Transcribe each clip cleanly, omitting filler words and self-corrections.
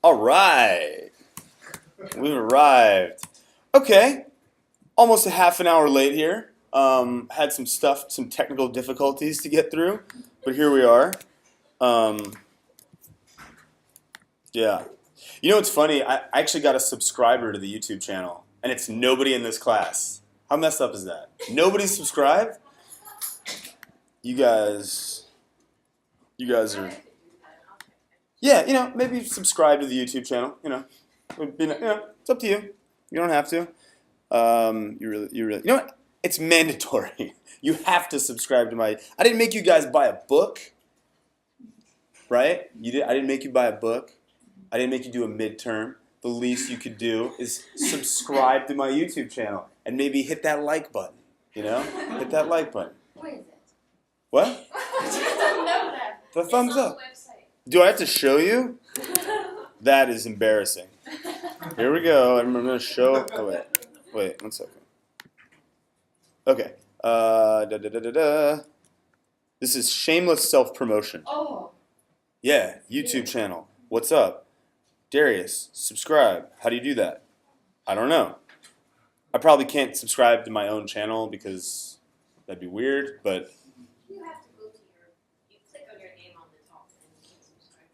All right, we've arrived. Okay, almost a half an hour late here. Had some technical difficulties to get through, but here we are. Um, yeah. You know what's funny? I actually got a subscriber to the YouTube channel, and it's nobody in this class. How messed up is that? Nobody subscribed? You guys, you guys are. Yeah, maybe subscribe to the YouTube channel. It's up to you. You don't have to. You know what? It's mandatory. You have to subscribe to my. I didn't make you guys buy a book, right? You did. I didn't make you buy a book. I didn't make you do a midterm. The least you could do is subscribe to my YouTube channel and maybe hit that like button. Hit that like button. What is it? What? I just don't know that. The thumbs up. It's on Do I have to show you? the website. That is embarrassing. Here we go. I'm going to show. Oh wait, 1 second. Okay. This is shameless self-promotion. Oh. Yeah, YouTube channel. What's up? Darius, subscribe. How do you do that? I don't know. I probably can't subscribe to my own channel because that'd be weird, but You have to go to you click on your name on the top and you can subscribe.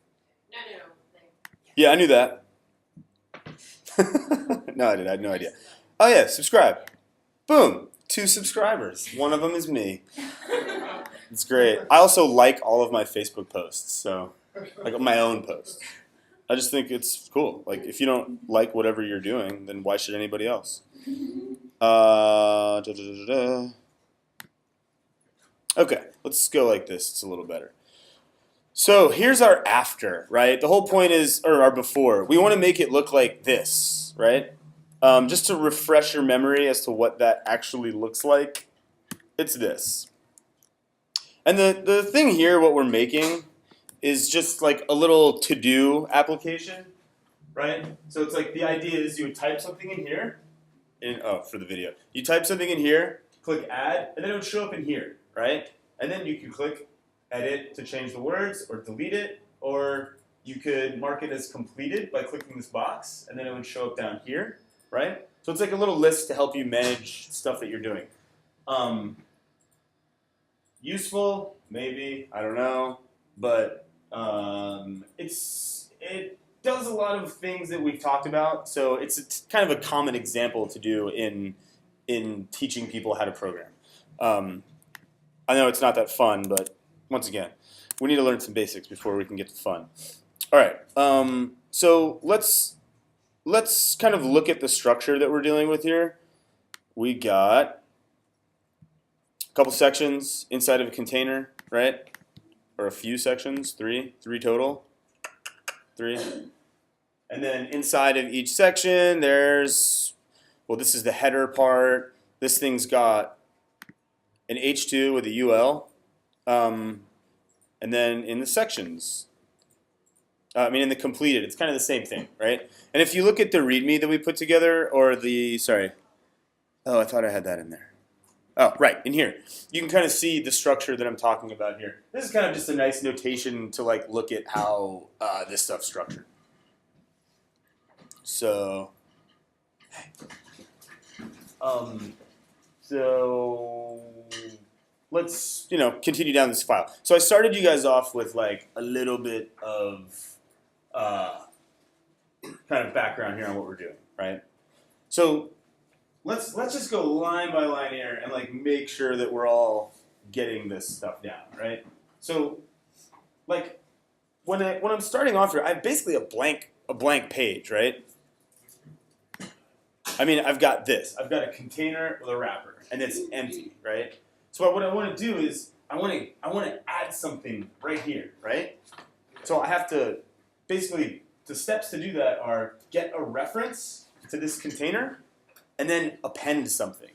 No, there. yeah, I knew that. No, I had no idea. Oh yeah, subscribe. Boom, 2 subscribers. One of them is me. It's great. I also like all of my Facebook posts, so like my own posts. I just think it's cool. Like if you don't like whatever you're doing, then why should anybody else? Okay, let's go like this. It's a little better. So here's our after, right? The whole point is, or our before. We want to make it look like this, right? Just to refresh your memory as to what that actually looks like, it's this. And the thing here, what we're making, is just like a little to-do application, right? So it's like the idea is you would type something in here, for the video. You type something in here, click add, and then it would show up in here, right? And then you can click edit to change the words or delete it, or you could mark it as completed by clicking this box, and then it would show up down here, right? So it's like a little list to help you manage stuff that you're doing. Useful, maybe, I don't know, but it does a lot of things that we've talked about, so it's kind of a common example to do in teaching people how to program. I know it's not that fun, but once again, we need to learn some basics before we can get to fun. All right, so let's kind of look at the structure that we're dealing with here. We got a couple sections inside of a container, right? Or a few sections, three total, 3. And then inside of each section, there's, well, this is the header part. This thing's got an H2 with a UL. And then in the sections, in the completed, it's kind of the same thing, right? And if you look at the README that we put together, or the, sorry, oh, I thought I had that in there. Oh, right, in here. You can kind of see the structure that I'm talking about here. This is kind of just a nice notation to like look at how this stuff's structured. So, let's continue down this file. So I started you guys off with like a little bit of kind of background here on what we're doing, right? So let's just go line by line here and like make sure that we're all getting this stuff down, right? So like when I'm starting off here, I have basically a blank page, right? I've got this. I've got a container with a wrapper, and it's empty, right? So what I want to do is I want to add something right here, right? So I have to basically, the steps to do that are get a reference to this container, and then append something.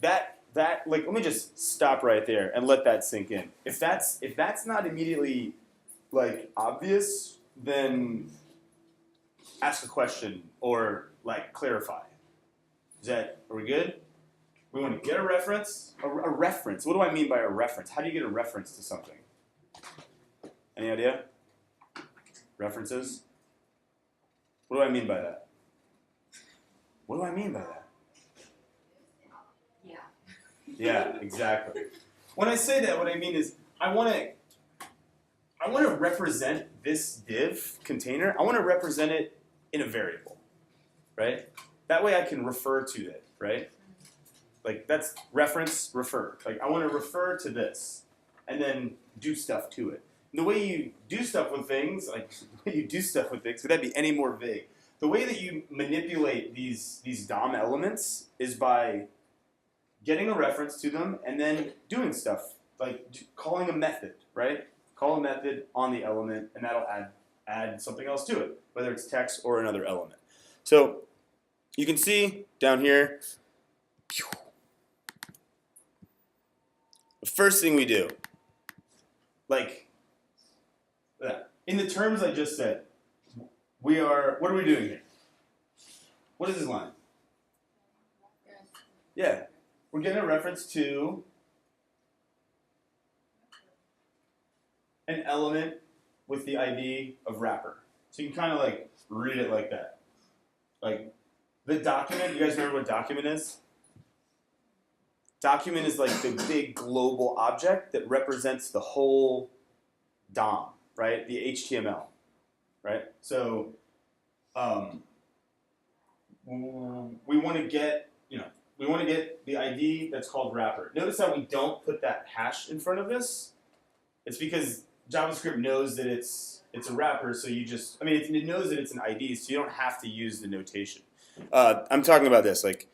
That like, let me just stop right there and let that sink in. If that's not immediately like obvious, then ask a question or like clarify. Are we good? We want to get a reference. A reference. What do I mean by a reference? How do you get a reference to something? Any idea? References? What do I mean by that? What do I mean by that? Yeah. Yeah, exactly. When I say that, what I mean is I want to represent this div container. I want to represent it in a variable, right? That way I can refer to it, right? Like that's reference, refer. Like I want to refer to this and then do stuff to it. And the way you do stuff with things, could that be any more vague? The way that you manipulate these DOM elements is by getting a reference to them and then doing stuff, like calling a method, right? Call a method on the element and that'll add something else to it, whether it's text or another element. So you can see down here, the first thing we do, like in the terms I just said, what are we doing here? What is this line? Yeah, we're getting a reference to an element with the ID of wrapper. So you can kind of like read it like that. Like the document, you guys remember what document is? Document is like the big global object that represents the whole DOM, right? The HTML, right? So we want to get, the ID that's called wrapper. Notice how we don't put that hash in front of this. It's because JavaScript knows that it's a wrapper, so it knows that it's an ID, so you don't have to use the notation. I'm talking about this, like,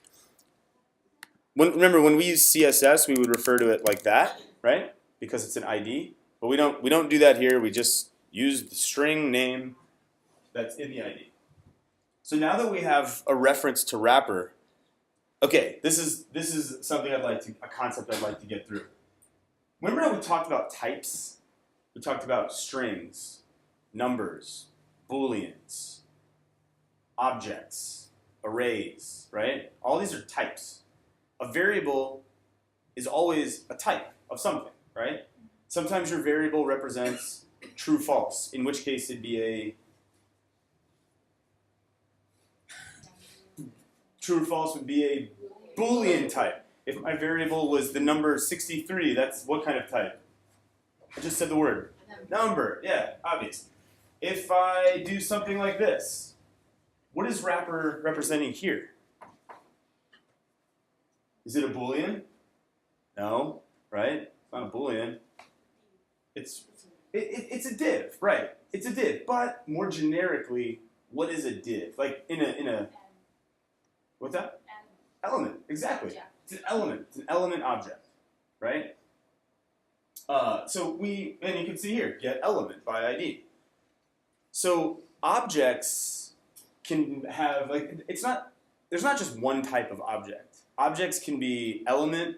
remember when we use CSS, we would refer to it like that, right? Because it's an ID, but we don't do that here. We just use the string name that's in the ID. So now that we have a reference to wrapper, okay, this is something a concept I'd like to get through. Remember how we talked about types? We talked about strings, numbers, booleans, objects, arrays, right? All these are types. A variable is always a type of something, right? Sometimes your variable represents true, false, in which case it'd be a true or false would be a Boolean type. If my variable was the number 63, that's what kind of type? I just said the word. Number, yeah, obvious. If I do something like this, what is wrapper representing here? Is it a Boolean? No, right? It's not a Boolean. It's a div, right? It's a div, but more generically, what is a div? Like in a what's that? Element, exactly. It's an element. It's an element object, right? And you can see here, get element by ID. So objects can have there's not just one type of object. Objects can be element.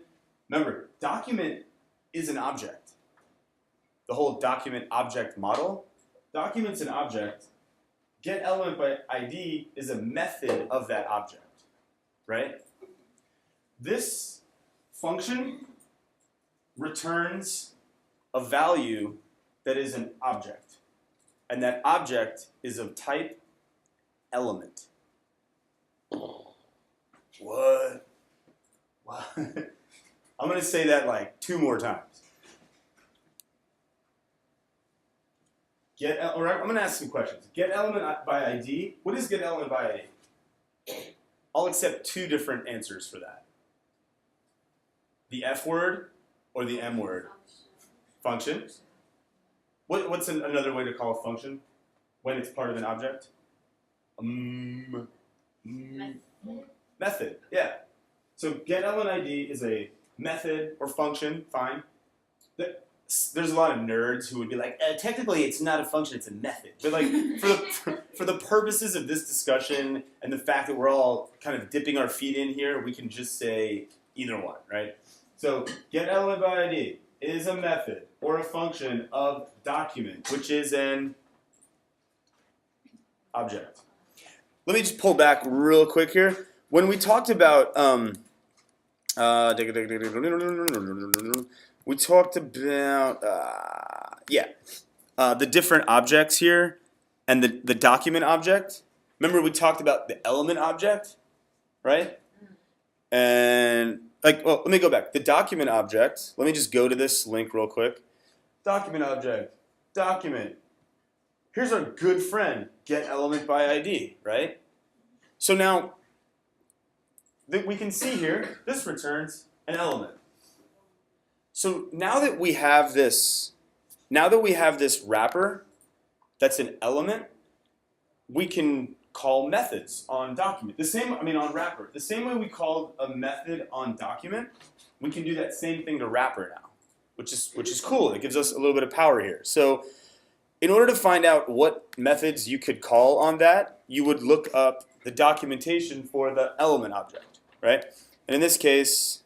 Remember, document is an object. The whole document object model. Document's an object. Get element by ID is a method of that object, right? This function returns a value that is an object. And that object is of type element. What? I'm going to say that like 2 more times. I'm going to ask some questions. Get element by ID. What is get element by ID? I'll accept 2 different answers for that. The F word or the M word? Function. What's another way to call a function when it's part of an object? Method, yeah. So get element ID is a method or function, fine. There's a lot of nerds who would be like, technically it's not a function, it's a method. But like for the purposes of this discussion and the fact that we're all kind of dipping our feet in here, we can just say either one, right? So get element by ID is a method or a function of document, which is an object. Let me just pull back real quick here. When we talked about the different objects here and the document object. remember we talked about the element object, right? And well, let me go back. The document object, let me just go to this link real quick. Document object, document. Here's our good friend, get element by ID, right? So now that we can see here, this returns an element. So now that we have this wrapper that's an element, we can call methods on document. On wrapper. The same way we called a method on document, we can do that same thing to wrapper now, which is cool. It gives us a little bit of power here. So in order to find out what methods you could call on that, you would look up the documentation for the element object, right? And in this case,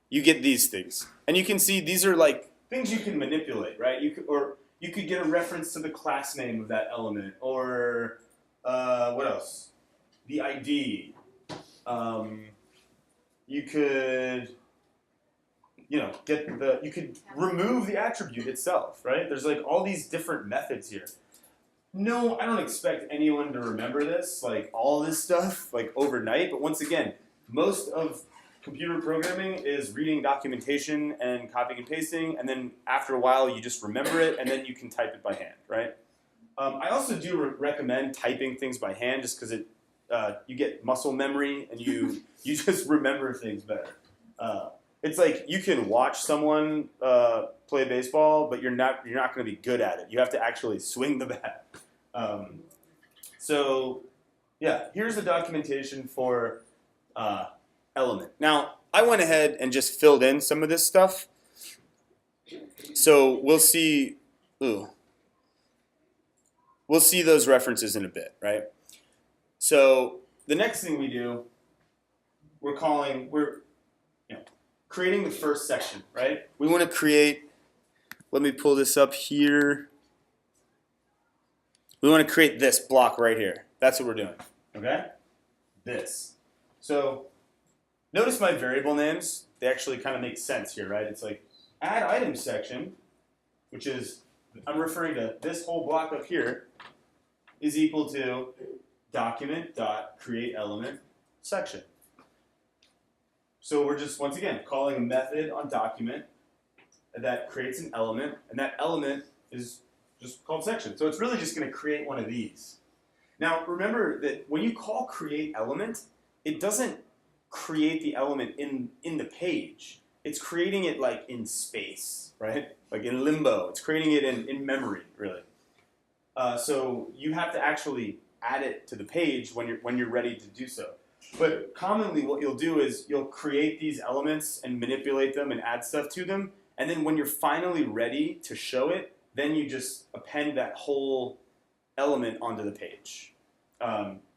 you get these things. And you can see these are like things you can manipulate, right? You could get a reference to the class name of that element, or what else? The ID. You could, you could remove the attribute itself, right? There's like all these different methods here. No, I don't expect anyone to remember this, like all this stuff, like overnight. But once again, most of computer programming is reading documentation and copying and pasting, and then after a while you just remember it, and then you can type it by hand, right? I also do recommend typing things by hand, just because you get muscle memory and you just remember things better. It's like you can watch someone play baseball, but you're not going to be good at it. You have to actually swing the bat. So yeah, here's the documentation for element. Now I went ahead and just filled in some of this stuff. So we'll see. We'll see those references in a bit, right? So the next thing we do, we're creating the first section, right? We want to create, let me pull this up here. We want to create this block right here. That's what we're doing, okay? This. So notice my variable names, they actually kind of make sense here, right? It's like add item section, which is, I'm referring to this whole block up here, is equal to document.createElement section. So we're just, once again, calling a method on document that creates an element, and that element is just called section. So it's really just going to create one of these. Now remember that when you call create element, it doesn't create the element in the page. It's creating it like in space, right? Like in limbo. It's creating it in memory, really. So you have to actually add it to the page when you're ready to do so. But commonly what you'll do is you'll create these elements and manipulate them and add stuff to them, and then when you're finally ready to show it, then you just append that whole element onto the page.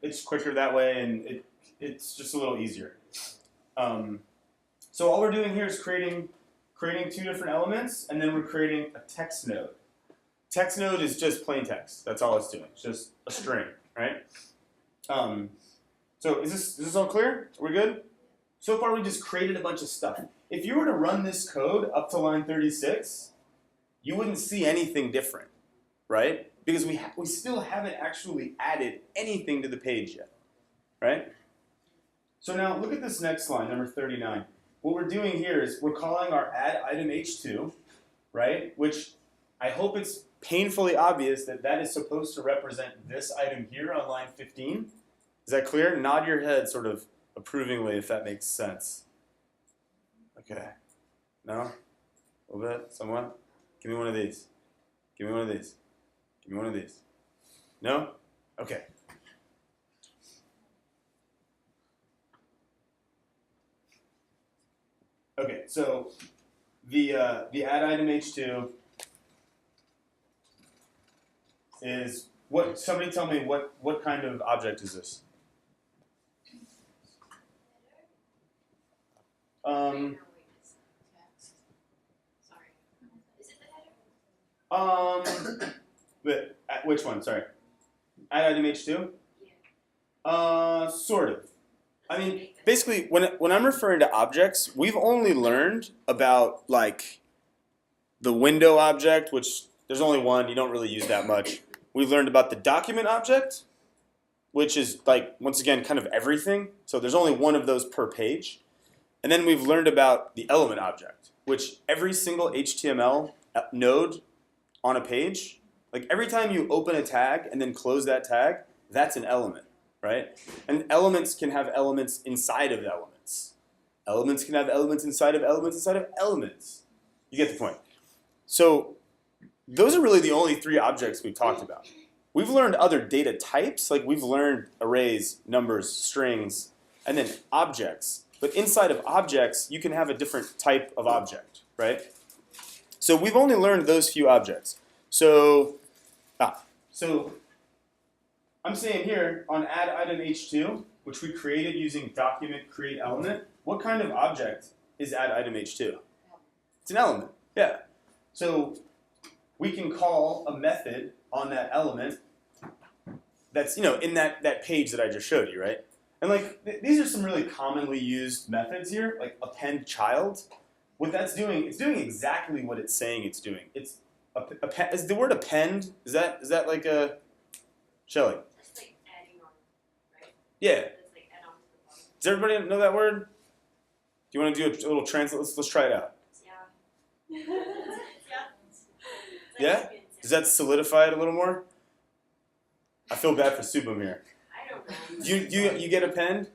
It's quicker that way, and it's just a little easier. So all we're doing here is creating two different elements, and then we're creating a text node. Text node is just plain text. That's all it's doing. It's just a string, right? So is this all clear? Are we good? So far we just created a bunch of stuff. If you were to run this code up to line 36, you wouldn't see anything different, right? Because we still haven't actually added anything to the page yet, right? So now look at this next line, number 39. What we're doing here is we're calling our add item h2, right? Which I hope it's painfully obvious that is supposed to represent this item here on line 15. Is that clear? Nod your head sort of approvingly if that makes sense. Okay. No? A little bit? Somewhat? Give me one of these. Give me one of these. Give me one of these. No? Okay. Okay, so the add item h2 is what? Somebody tell me what kind of object is this? Sorry. Is it the header? But which one? Sorry. Add item h2? Yeah. Sort of. I mean, basically, when I'm referring to objects, we've only learned about like the window object, which there's only one. You don't really use that much. We've learned about the document object, which is like, once again, kind of everything. So there's only one of those per page. And then we've learned about the element object, which every single HTML node on a page, like every time you open a tag and then close that tag, that's an element, right? And elements can have elements inside of elements. Elements can have elements inside of elements inside of elements. You get the point. So those are really the only three objects we've talked about. We've learned other data types, like we've learned arrays, numbers, strings, and then objects. But inside of objects, you can have a different type of object, right? So we've only learned those few objects. So I'm saying here on add item h2, which we created using document create element, what kind of object is add item h2? It's an element, yeah. So we can call a method on that element that's, in that page that I just showed you, right? And like these are some really commonly used methods here, like append child. What that's doing, it's doing exactly what it's saying it's doing. It's is the word append, is that like a Shelly? That's like adding on, right? Yeah. That's like add on to the bottom. Does everybody know that word? Do you want to do a little translate? Let's try it out. Yeah. Yeah? Does that solidify it a little more? I feel bad for Subham here. I don't know. You get append?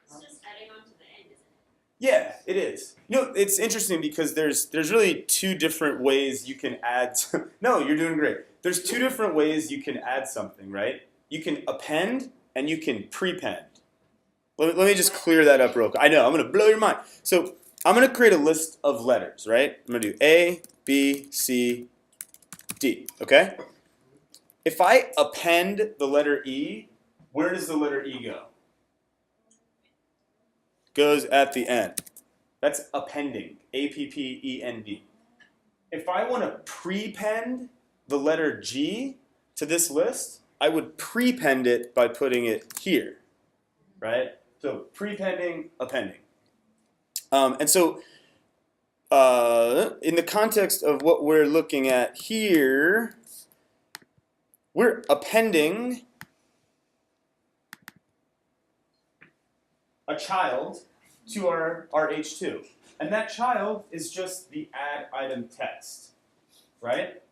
It's just adding on to the end, isn't it? Yeah, it is. It's interesting because there's really two different ways you can add. No, you're doing great. There's two different ways you can add something, right? You can append and you can prepend. Let me just clear that up real quick. I know, I'm going to blow your mind. So I'm going to create a list of letters, right? I'm going to do A, B, C, D, okay? If I append the letter E, where does the letter E go? Goes at the end. That's appending, A-P-P-E-N-D. If I want to prepend the letter G to this list, I would prepend it by putting it here, right? So prepending, appending. And so in the context of what we're looking at here, we're appending a child to our H2. And that child is just the add item text, right?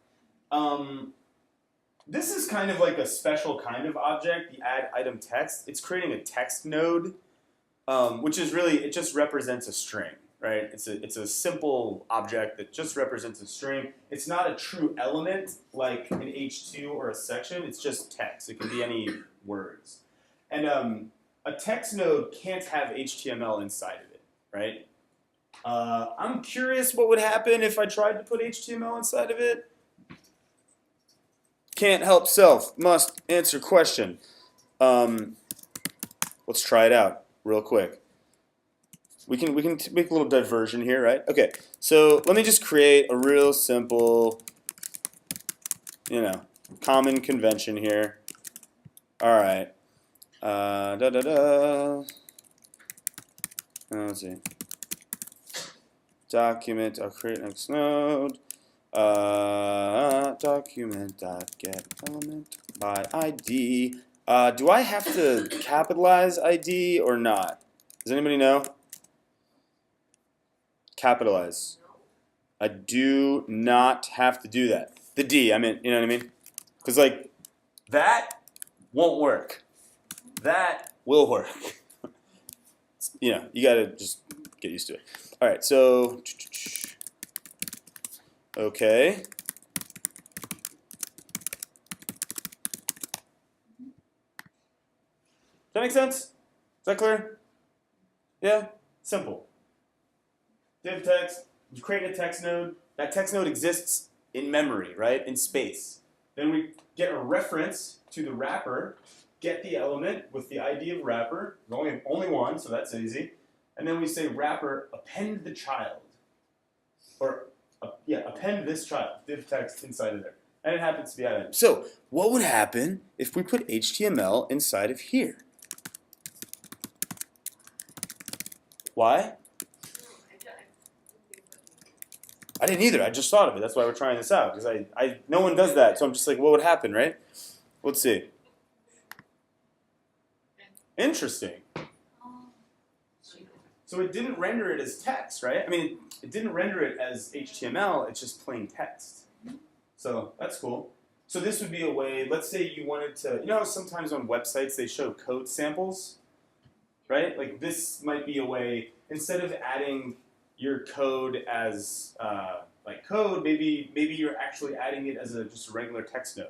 This is kind of like a special kind of object, the add item text. It's creating a text node, which is really, it just represents a string, right? It's a simple object that just represents a string. It's not a true element like an H2 or a section. It's just text. It can be any words. And a text node can't have HTML inside of it, right? I'm curious what would happen if I tried to put HTML inside of it. Can't help self, must answer question. Let's try it out real quick. We can make a little diversion here, right? Okay, so let me just create a real simple, common convention here. All right. Let's see. Document, I'll create next node. Document.get element by ID. Do I have to capitalize ID or not? Does anybody know? Capitalize. I do not have to do that. The D, I mean, you know what I mean? Because like that won't work. That will work. You gotta just get used to it. All right, so okay. Does that make sense? Is that clear? Yeah? Simple. Div text, you create a text node. That text node exists in memory, right? In space. Then we get a reference to the wrapper, get the element with the ID of wrapper. There's only one, so that's easy. And then we say wrapper, append the child. Or, append this child, div text inside of there. And it happens to be added. So, what would happen if we put HTML inside of here? Why? I didn't either. I just thought of it. That's why we're trying this out. Because no one does that. So I'm just like, what would happen, right? Let's see. Interesting. So it didn't render it as text, right? I mean, it didn't render it as HTML, it's just plain text. So that's cool. So this would be a way, let's say you wanted to, you know how sometimes on websites they show code samples, right? Like this might be a way, instead of adding your code as like code, maybe you're actually adding it as just a regular text node.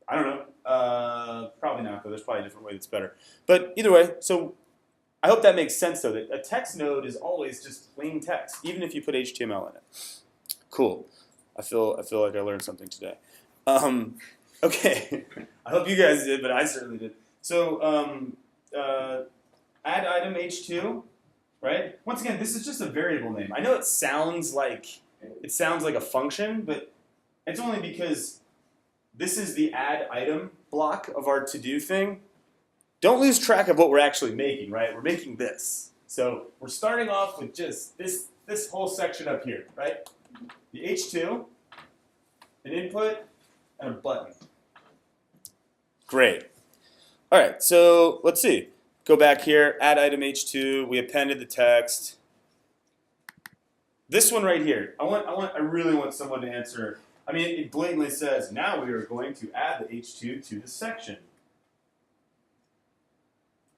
I don't know. Probably not, though. There's probably a different way that's better. But either way, so I hope that makes sense, though, that a text node is always just plain text, even if you put HTML in it. Cool. I feel like I learned something today. Okay. I hope you guys did, but I certainly did. So add item h2, right? Once again, this is just a variable name. I know it sounds like a function, but it's only because this is the add item block of our to-do thing. Don't lose track of what we're actually making, right? We're making this. So we're starting off with just this whole section up here, right? The h2, an input, and a button. Great. All right, so let's see. Go back here, add item h2. We appended the text. This one right here, I really want someone to answer. I mean, it blatantly says, now we are going to add the h2 to the section.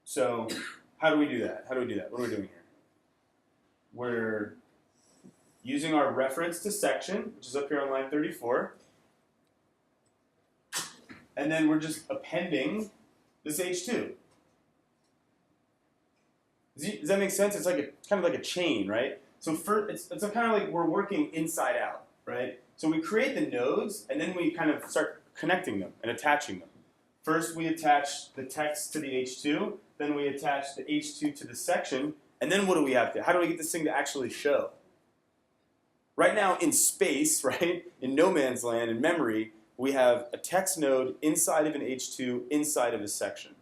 So how do we do that? What are we doing here? We're using our reference to section, which is up here on line 34. And then we're just appending this h2. Does that make sense? It's like kind of like a chain, right? So it's kind of like we're working inside out, right? So we create the nodes, and then we kind of start connecting them and attaching them. First, we attach the text to the h2, then we attach the h2 to the section, and then what do we have to? How do we get this thing to actually show? Right now, in space, right, in no man's land, in memory, we have a text node inside of an h2, inside of a section.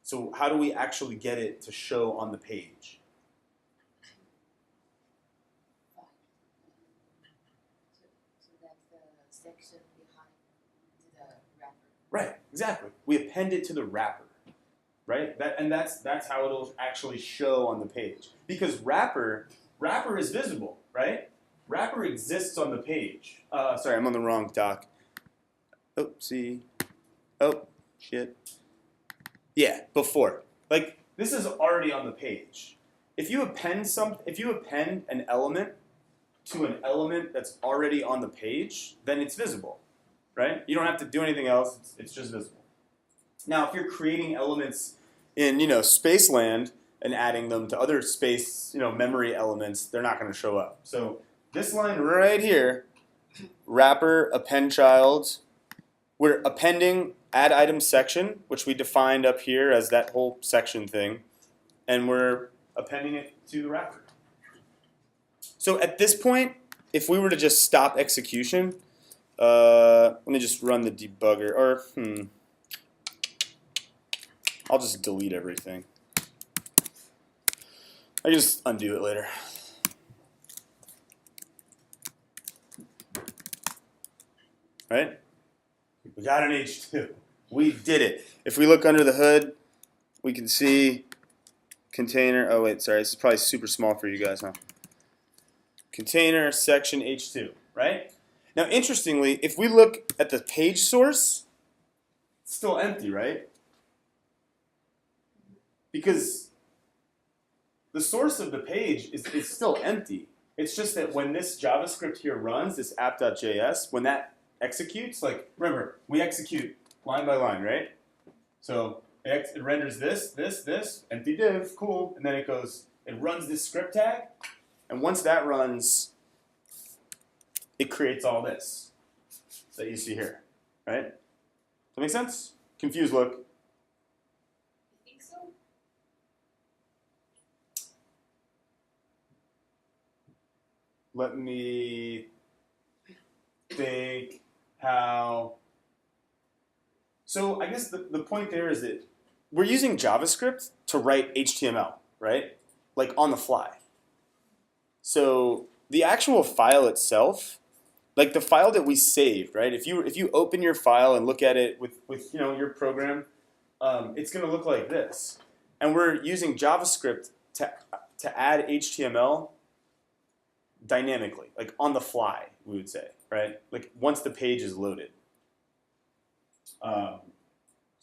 So how do we actually get it to show on the page? So that's the section behind the wrapper. Right, exactly. We append it to the wrapper, right? That's how it'll actually show on the page. Because wrapper is visible, right? Wrapper exists on the page. Sorry, I'm on the wrong doc. Oopsie. Oh, shit. Yeah, before. Like, this is already on the page. If you append an element to an element that's already on the page, then it's visible, right? You don't have to do anything else, it's just visible. Now, if you're creating elements in, Spaceland and adding them to other space, memory elements, they're not going to show up. So this line right here, wrapper, append child, we're appending add item section, which we defined up here as that whole section thing, and we're appending it to the wrapper. So at this point, if we were to just stop execution, let me just run the debugger, or I'll just delete everything. I can just undo it later. Right? We got an H2. We did it. If we look under the hood, we can see container. Oh, wait, sorry. This is probably super small for you guys, huh? Container section H2, right? Now, interestingly, if we look at the page source, it's still empty, right? Because the source of the page is still empty. It's just that when this JavaScript here runs, this app.js, when that executes, like, remember, we execute line by line, right? So it renders this, empty div, cool, and then it runs this script tag, and once that runs, it creates all this that you see here, right? Does that make sense? Confused look. I think so. Let me think how. So I guess the point there is that we're using JavaScript to write HTML, right? Like on the fly. So the actual file itself, like the file that we saved, right? If you open your file and look at it with your program, it's going to look like this. And we're using JavaScript to add HTML dynamically, like on the fly, we would say, right? Like once the page is loaded. So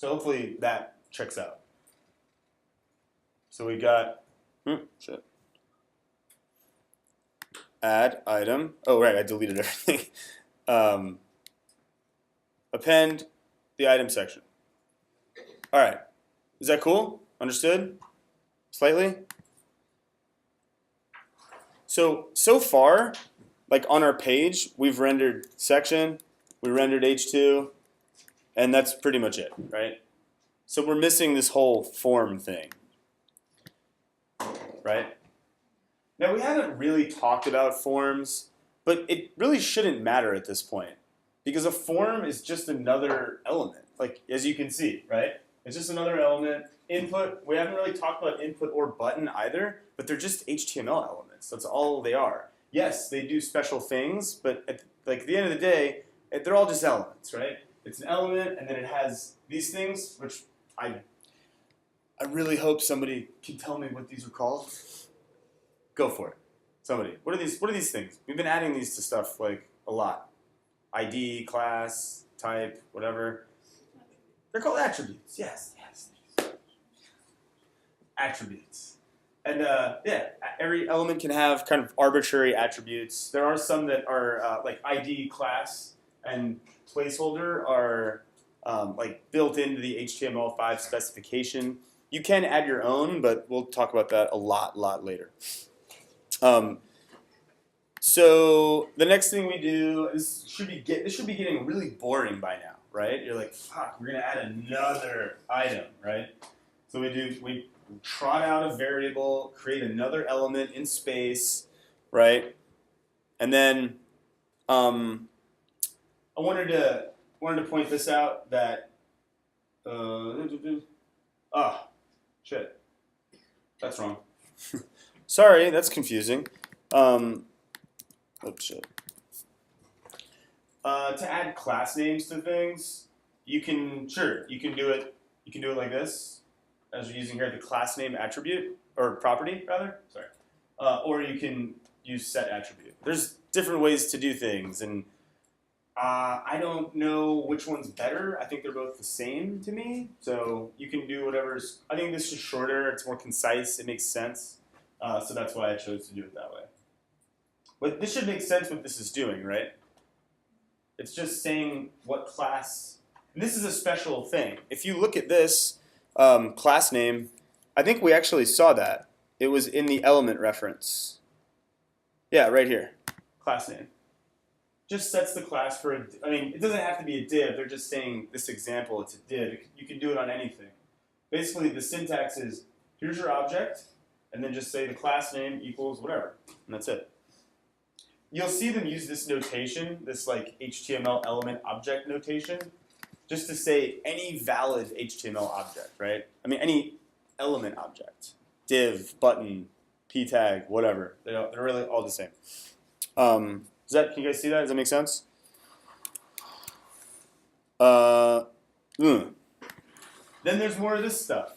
hopefully that checks out. So we got add item. Oh right, I deleted everything. Append the item section. All right, is that cool? Understood? Slightly? So far, like on our page, we've rendered section, we rendered H2, and that's pretty much it, right? So we're missing this whole form thing, right? Now we haven't really talked about forms, but it really shouldn't matter at this point because a form is just another element, like as you can see, right? It's just another element. Input, we haven't really talked about input or button either, but they're just HTML elements. That's all they are. Yes, they do special things, but at the end of the day, they're all just elements, right? It's an element, and then it has these things, which I really hope somebody can tell me what these are called. Go for it. Somebody. What are these things? We've been adding these to stuff like a lot. ID, class, type, whatever. They're called attributes. Yes. Attributes. And yeah, every element can have kind of arbitrary attributes. There are some that are like ID, class, and placeholder are like built into the HTML5 specification. You can add your own, but we'll talk about that a lot later. So the next thing we do is this should be getting really boring by now, right? You're like, fuck, we're gonna add another item, right? So we trot out a variable, create another element in space, right? And then I wanted to point this out that shit, that's wrong. Sorry, that's confusing. Oh shit. To add class names to things, you can do it. You can do it like this, as we're using here the class name attribute or property rather. Sorry, or you can use set attribute. There's different ways to do things, and I don't know which one's better. I think they're both the same to me. So you can do whatever's. I think this is shorter. It's more concise. It makes sense. So that's why I chose to do it that way. But this should make sense what this is doing, right? It's just saying what class. And this is a special thing. If you look at this class name, I think we actually saw that. It was in the element reference. Yeah, right here. Class name. Just sets the class for I mean, it doesn't have to be a div. They're just saying this example, it's a div. You can do it on anything. Basically, the syntax is, here's your object, and then just say the class name equals whatever, and that's it. You'll see them use this notation, this like HTML element object notation, just to say any valid HTML object, right? I mean, any element object, div, button, p tag, whatever. They're really all the same. Can you guys see that? Does that make sense? Then there's more of this stuff.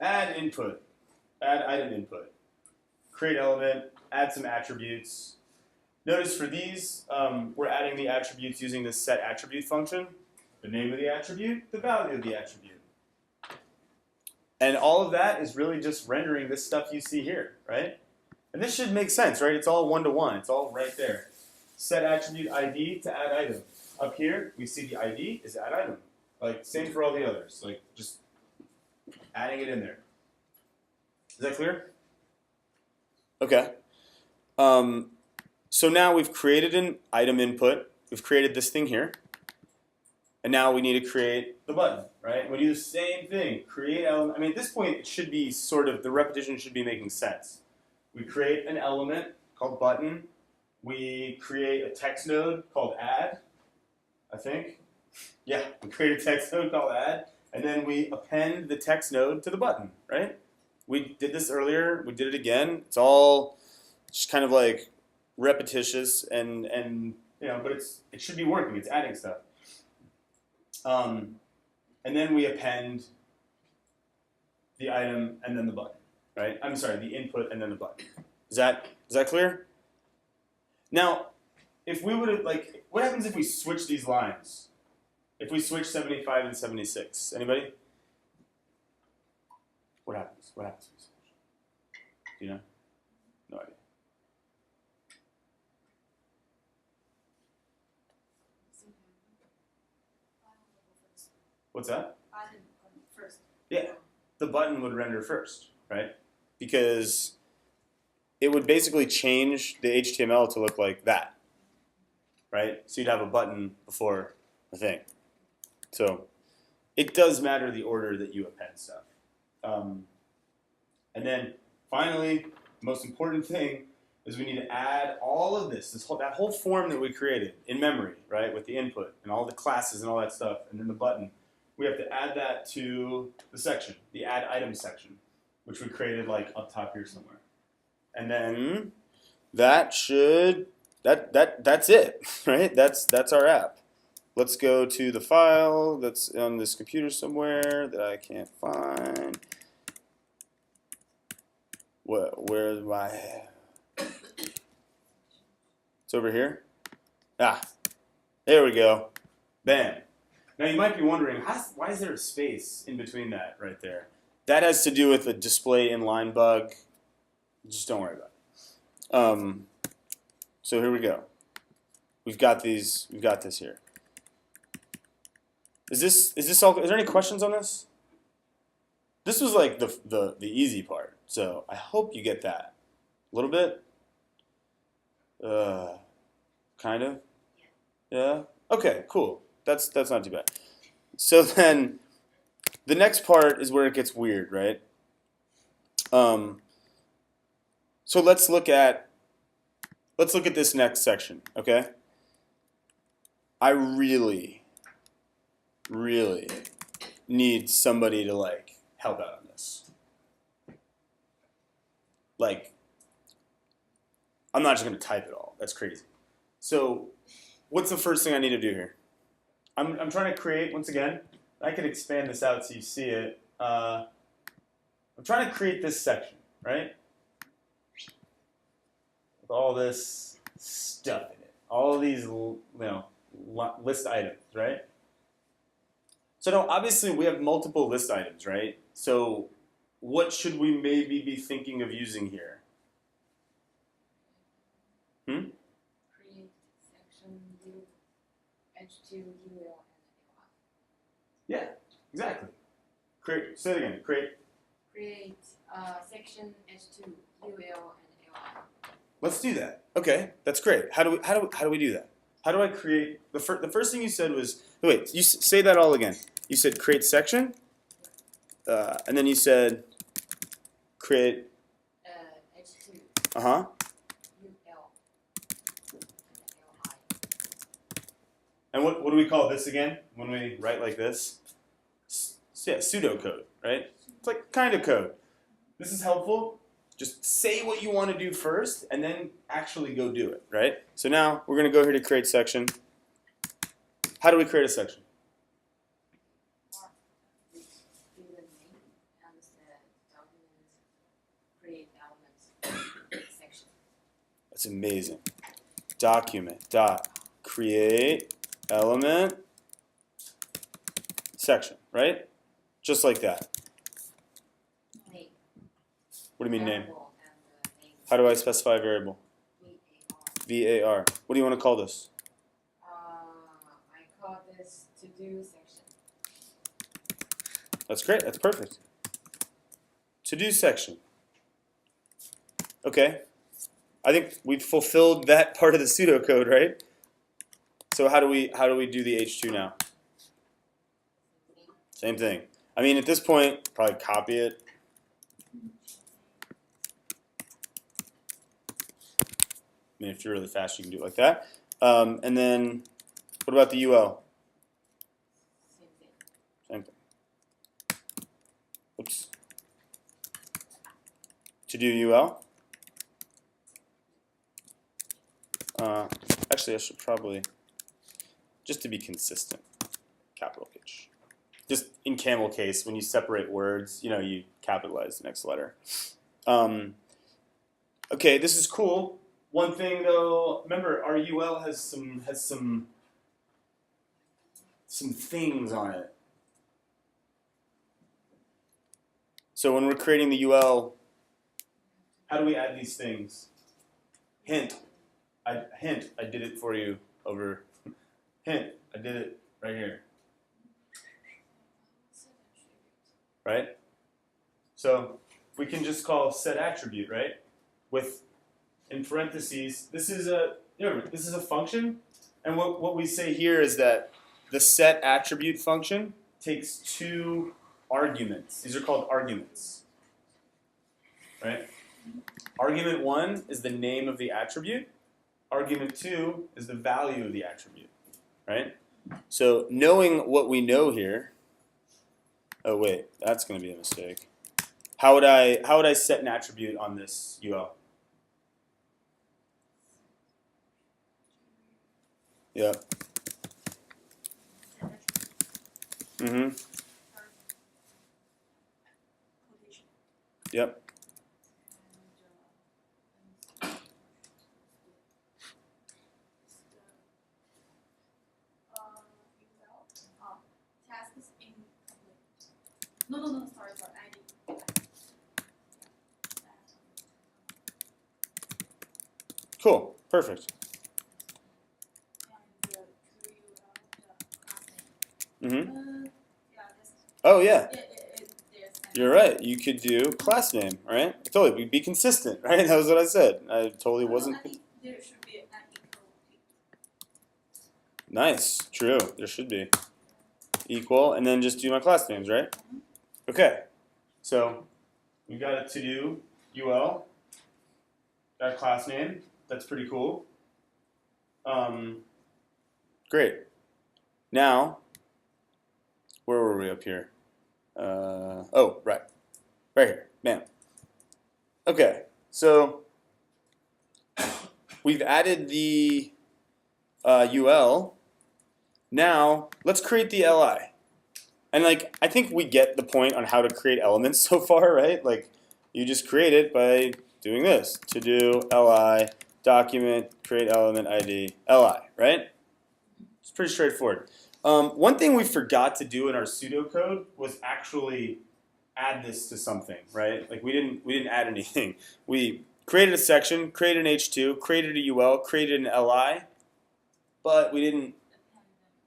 Add input. Add item input. Create element. Add some attributes. Notice for these, we're adding the attributes using the set attribute function. The name of the attribute, the value of the attribute. And all of that is really just rendering this stuff you see here, right? And this should make sense, right? It's all one-to-one. It's all right there. Set attribute ID to add item. Up here, we see the ID is add item. Like, same for all the others. Like, just adding it in there. Is that clear? Okay. So now we've created an item input. We've created this thing here. And now we need to create the button, right? We do the same thing. Create element. I mean, at this point, it should be sort of, the repetition should be making sense. We create an element called button. We create a text node called add, I think. Yeah, we create a text node called add. And then we append the text node to the button, right? We did this earlier. We did it again. It's all just kind of like repetitious and but it should be working. It's adding stuff. And then we append the item and then the button, right? I'm sorry, the input and then the button. Is that clear? Now, if we would have, like, what happens if we switch these lines? If we switch 75 and 76, anybody? What happens? What happens? Do you know? No idea. What's that? Button first. Yeah, the button would render first, right? Because it would basically change the HTML to look like that, right? So you'd have a button before a thing. So it does matter the order that you append stuff. And then finally, the most important thing is we need to add all of this that whole form that we created in memory, right? With the input and all the classes and all that stuff, and then the button. We have to add that to the section, the add item section, which we created like up top here somewhere. And then that's it, right? That's our app. Let's go to the file that's on this computer somewhere that I can't find. Where's my? It's over here. Ah, there we go. Bam. Now you might be wondering, why is there a space in between that right there? That has to do with a display inline bug. Just don't worry about it. So here we go. We've got this here. Is this all? Is there any questions on this? This was like the easy part. So I hope you get that. A little bit. Kind of. Yeah. Okay. Cool. That's not too bad. So then, the next part is where it gets weird, right? So let's look at this next section, okay? I really need somebody to like help out on this. Like, I'm not just gonna type it all. That's crazy. So, what's the first thing I need to do here? I'm trying to create, once again, I can expand this out so you see it. I'm trying to create this section, right? With all this stuff in it. All of these, list items, right? So now, obviously, we have multiple list items, right? So what should we maybe be thinking of using here? Create section H2 UL and LI. Yeah, exactly. Say it again. Create Section H2 UL and LI. Let's do that. Okay, that's great. How do we do that? How do I create the first thing you said was wait? You say that all again. You said create section, and then you said create. H2 UL and LI. And what do we call this again when we write like this? Yeah, pseudocode, right? It's like kind of code. This is helpful. Just say what you want to do first, and then actually go do it, right? So now we're going to go here to create section. How do we create a section? Give the name and the document create elements section. That's amazing. Document dot create element section, right? Just like that. Name. What do you mean name? Variable and name. How do I specify a variable? VAR. VAR. What do you want to call this? I call this to do section. That's great. That's perfect. To do section. Okay. I think we've fulfilled that part of the pseudocode, right? So how do we do the H2 now? Same thing. I mean, at this point, probably copy it. I mean, if you're really fast, you can do it like that. And then, what about the UL? Same thing. Same thing. Oops. To do UL? Actually, I should probably, just to be consistent, capital H. Just in camel case, when you separate words, you capitalize the next letter. Okay, this is cool. One thing though, remember our UL has some things on it. So when we're creating the UL, how do we add these things? Hint, I did it for you over. Hint, I did it right here. Right? So we can just call set attribute, right? With in parentheses, this is a function, and what we say here is that the set attribute function takes 2 arguments. These are called arguments. Right? Argument 1 is the name of the attribute. Argument 2 is the value of the attribute. Right? So knowing what we know here. Oh wait, that's going to be a mistake. How would I set an attribute on this UL? Yeah. Mm-hmm. Yep. Task is incomplete. No, sorry, I did. Cool. Perfect. Mm-hmm. Oh yeah. You're right. You could do class name, right? Totally. Be consistent, right? That was what I said. I totally wasn't. I think there should be an equal. Nice. True. There should be equal, and then just do my class names, right? Okay. So we got a to-do UL. Got a class name. That's pretty cool. Great. Now, where were we up here? Oh, right here, bam. Okay, so we've added the UL. Now let's create the LI. And I think we get the point on how to create elements so far, right? You just create it by doing this: to do LI document create element ID LI, right? It's pretty straightforward. One thing we forgot to do in our pseudocode was actually add this to something, right? We didn't add anything. We created a section, created an H2, created a UL, created an LI, but we didn't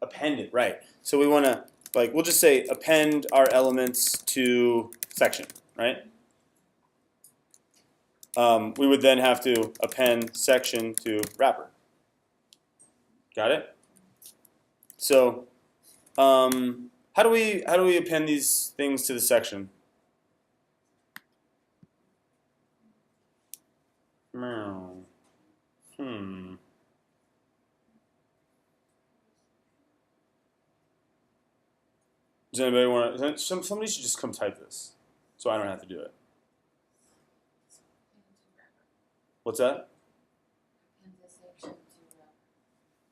append it, right? So we want to we'll just say append our elements to section, right? We would then have to append section to wrapper. Got it? So, how do we append these things to the section? Does anybody want to? Somebody should just come type this, so I don't have to do it. What's that?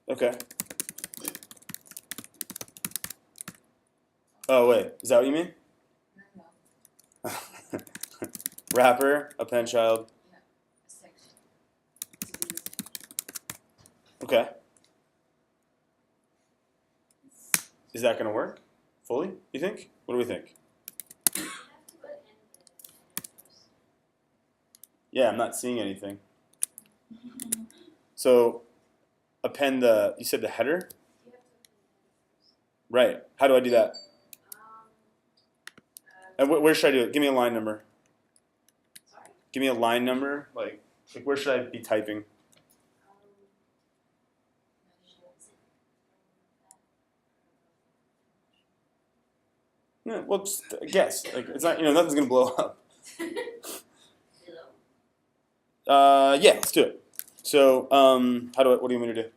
Okay. Oh wait, is that what you mean? No. Wrapper, append child. Yeah. A section. To do the section. Okay. Is that going to work fully? You think? What do we think? You have to put in the first. Yeah, I'm not seeing anything. So, append the. You said the header. You have to put in the first. Right. How do I do that? Uh, And where should I do it? Give me a line number. sorry. Give me a line number. Like where should I be typing? Yeah, well, just guess. It's not. Nothing's gonna blow up. Below. Yeah, let's do it. So, what do you want me to do?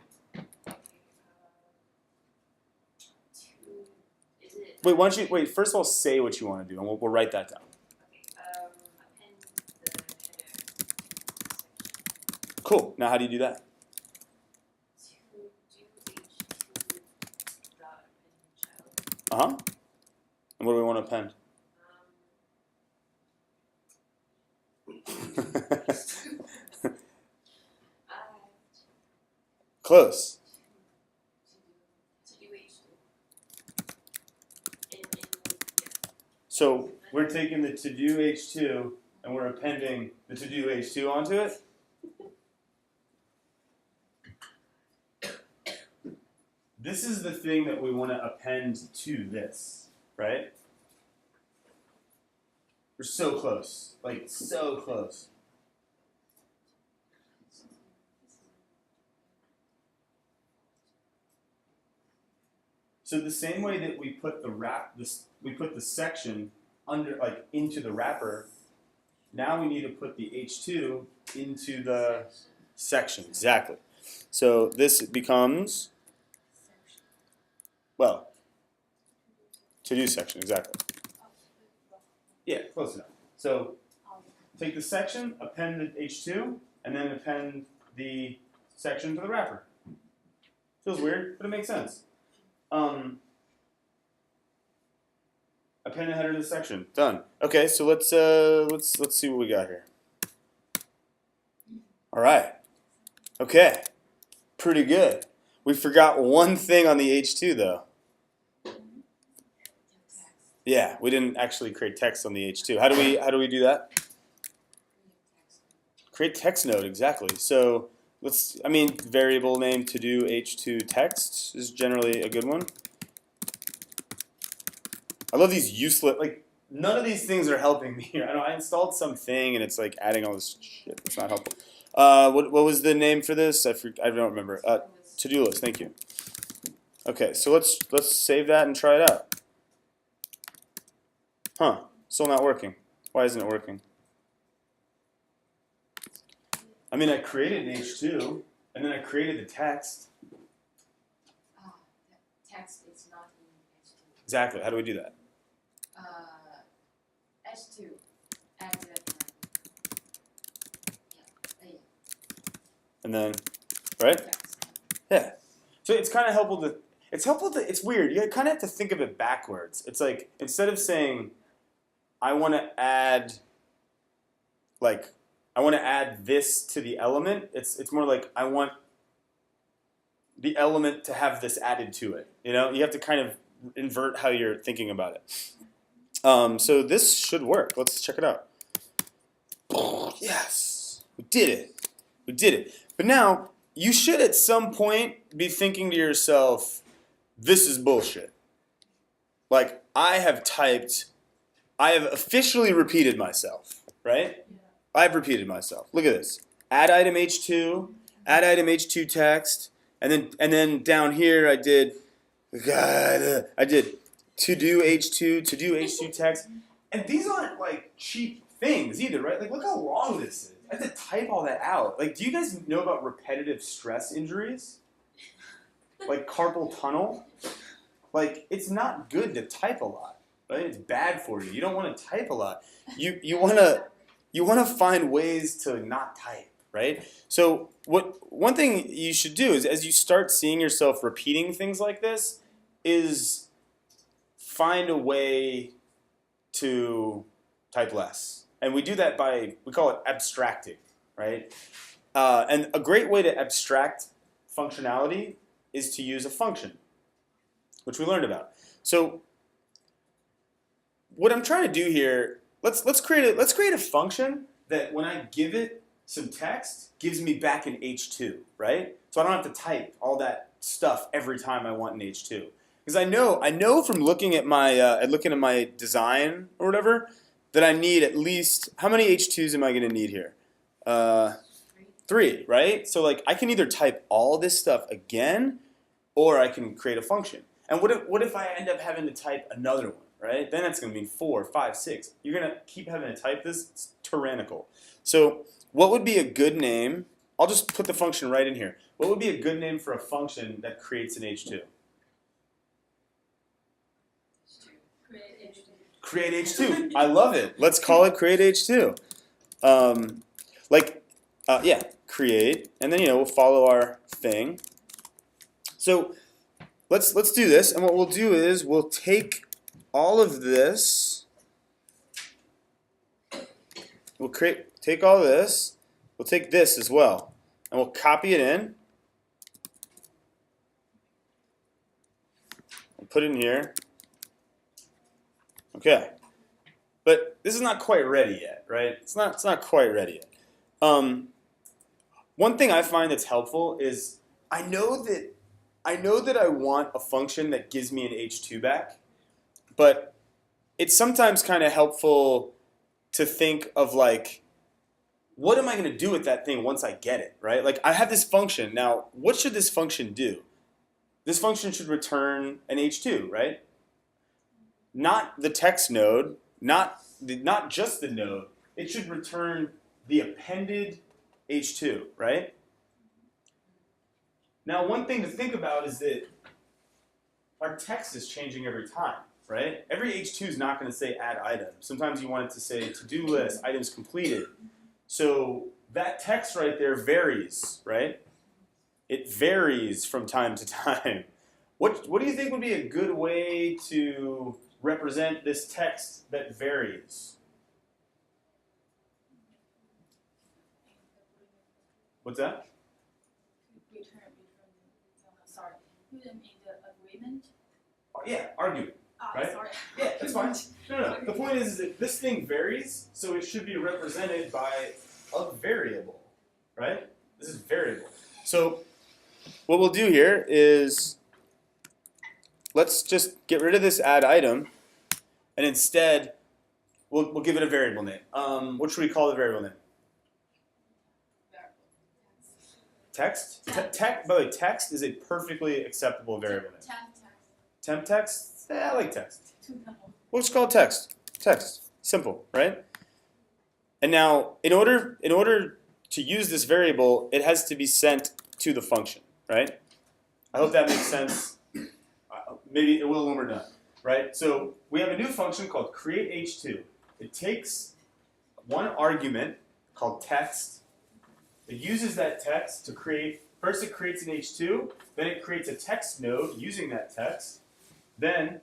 Is it? Wait, why don't you wait? First of all, say what you want to do, and we'll write that down. Okay. Append the header. Cool. Now, how do you do that? To Uh-huh. And what do we want to append? Close. To do H2. Yeah. So we're taking the to do H2 and we're appending the to do H2 onto it. This is the thing that we want to append to this, right? We're so close, like so close. So the same way that we put we put the section under, like, into the wrapper. Now we need to put the H2 into the section. Exactly. So this becomes, well, to do section, exactly. Yeah, close enough. So take the section, append the H2, and then append the section to the wrapper. Feels weird, but it makes sense. Append the header to the section. Done. Okay, so let's see what we got here. All right. Okay. Pretty good. We forgot one thing on the H2 though. Yeah, we didn't actually create text on the H2. How do we do that? Create text node, exactly. So variable name to do H2 text is generally a good one. I love these useless, like, none of these things are helping me here. I know I installed something and it's like adding all this shit. It's not helpful. What was the name for this? I don't remember. To-do list. Thank you. Okay, so let's save that and try it out. Huh? Still not working. Why isn't it working? I mean, I created an H2 and then I created the text. Text is not in H2. Exactly. How do we do that? H2. Add that. Yeah. And then, right? Text. Yeah. So it's kind of helpful to. It's weird. You kind of have to think of it backwards. It's like instead of saying, I want to add this to the element. It's more like I want the element to have this added to it. You know, you have to kind of invert how you're thinking about it. So this should work. Let's check it out. Yes, we did it. We did it. But now you should at some point be thinking to yourself, this is bullshit. Like I have officially repeated myself, right? Yeah. I've repeated myself. Look at this. Add item H2, add item H2 text, and then down here I did to do H2 text. And these aren't like cheap things either, right? Like look how long this is. I have to type all that out. Like, do you guys know about repetitive stress injuries? Like carpal tunnel? Like, it's not good to type a lot, right? It's bad for you. You don't want to type a lot. You want to find ways to not type, right? So one thing you should do is as you start seeing yourself repeating things like this is find a way to type less. And we do that we call it abstracting, right? And a great way to abstract functionality is to use a function, which we learned about. So what I'm trying to do here, let's create a function that when I give it some text, gives me back an H2, right? So I don't have to type all that stuff every time I want an H2. Because I know from looking at my design or whatever that I need at least, how many H2s am I going to need here? 3, right? So like I can either type all this stuff again, or I can create a function. And what if I end up having to type another one, right? Then that's going to mean 4, 5, 6. You're going to keep having to type this. It's tyrannical. So what would be a good name? I'll just put the function right in here. What would be a good name for a function that creates an H2? Create H2. I love it. Let's call it create H2. Create, and then we'll follow our thing. So let's do this, and what we'll do is we'll take all of this. We'll take all this. We'll take this as well, and we'll copy it in. And put it in here. Okay, but this is not quite ready yet, right? It's not quite ready yet. One thing I find that's helpful is I know that I want a function that gives me an h2 back, but it's sometimes kind of helpful to think of like, what am I going to do with that thing once I get it, right? Like I have this function. Now, what should this function do? This function should return an h2, right? Not the text node, not just the node. It should return the appended h2, right? Now, one thing to think about is that our text is changing every time, right? Every h2 is not going to say add item. Sometimes you want it to say to-do list, items completed. So that text right there varies, right? It varies from time to time. What do you think would be a good way to represent this text that varies? What's that? Sorry. Put them in the agreement. Oh, yeah, argument. Right? Sorry. Yeah, that's fine. No. The point is that this thing varies, so it should be represented by a variable, right? This is variable. So what we'll do here is let's just get rid of this add item, and instead we'll give it a variable name. What should we call the variable name? Text? By the way, text is a perfectly acceptable variable name. Temp text? Yeah, I like text. We'll just call it text. Text. Simple, right? And now, in order to use this variable, it has to be sent to the function, right? I hope that makes sense. Maybe it will when we're done, right? So we have a new function called createH2. It takes one argument called text. It uses that text to create, first it creates an h2, then it creates a text node using that text. Then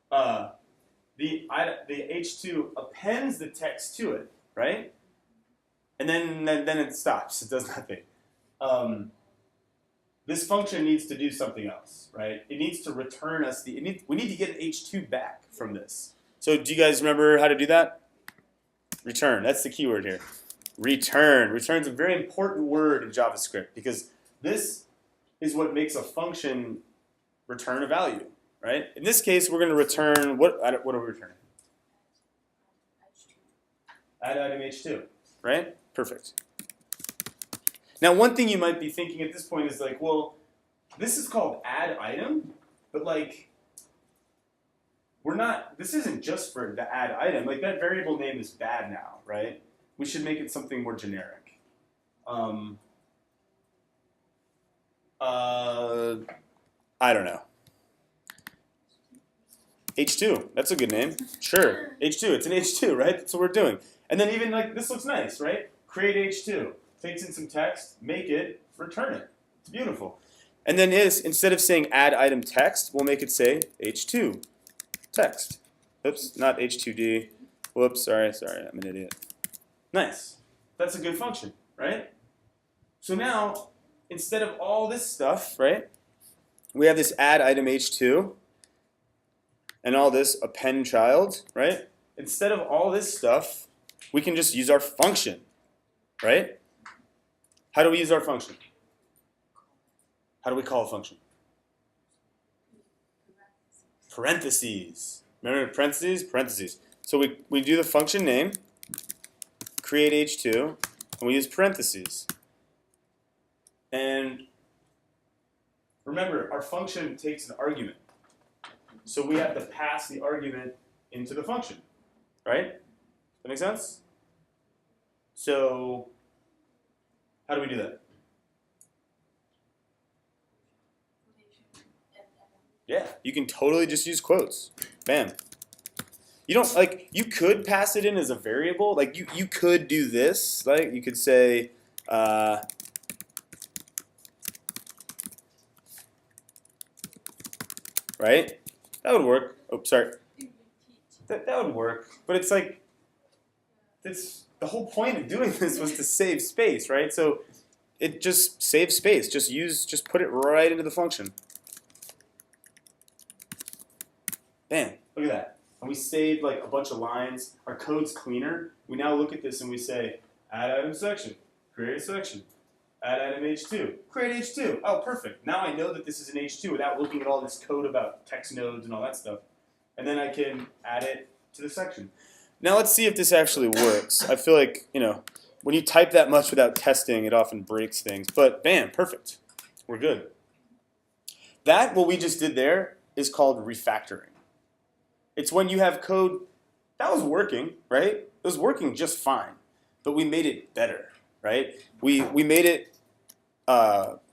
the h2 appends the text to it, right? And then it stops. It does nothing. This function needs to do something else, right? It needs to return us we need to get an h2 back from this. So do you guys remember how to do that? Return. That's the keyword here. Return. Return is a very important word in JavaScript because this is what makes a function return a value, right? In this case, we're going to return, what are we returning? Add item h2, right? Perfect. Now, one thing you might be thinking at this point is like, well, this is called add item, but like, this isn't just for the add item. Like that variable name is bad now, right? We should make it something more generic. I don't know. H2, that's a good name. Sure, H2, it's an H2, right? That's what we're doing. And then even like, this looks nice, right? Create H2, takes in some text, make it, return it. It's beautiful. And then instead of saying add item text, we'll make it say H2 text. Oops, not H2D. Whoops, sorry, I'm an idiot. Nice. That's a good function, right? So now, instead of all this stuff, right, we have this add item h2 and all this append child, right? Instead of all this stuff, we can just use our function, right? How do we use our function? How do we call a function? Parentheses. Remember parentheses? Parentheses. So we do the function name, create h2, and we use parentheses. And remember, our function takes an argument. So we have to pass the argument into the function, right? That make sense? So how do we do that? Yeah, you can totally just use quotes. Bam. You don't you could pass it in as a variable. Like you could do this. Like you could say right? That would work. Oh, sorry. Teach. That would work. But it's like, it's the whole point of doing this was to save space, right? So it just saves space. Just put it right into the function. Bam, look at that. And we saved like a bunch of lines. Our code's cleaner. We now look at this and we say, add item section, create a section, add item H2, create H2. Oh, perfect. Now I know that this is an H2 without looking at all this code about text nodes and all that stuff. And then I can add it to the section. Now let's see if this actually works. I feel like, when you type that much without testing, it often breaks things. But bam, perfect. We're good. That, what we just did there, is called refactoring. It's when you have code that was working, right? It was working just fine, but we made it better, right? We made it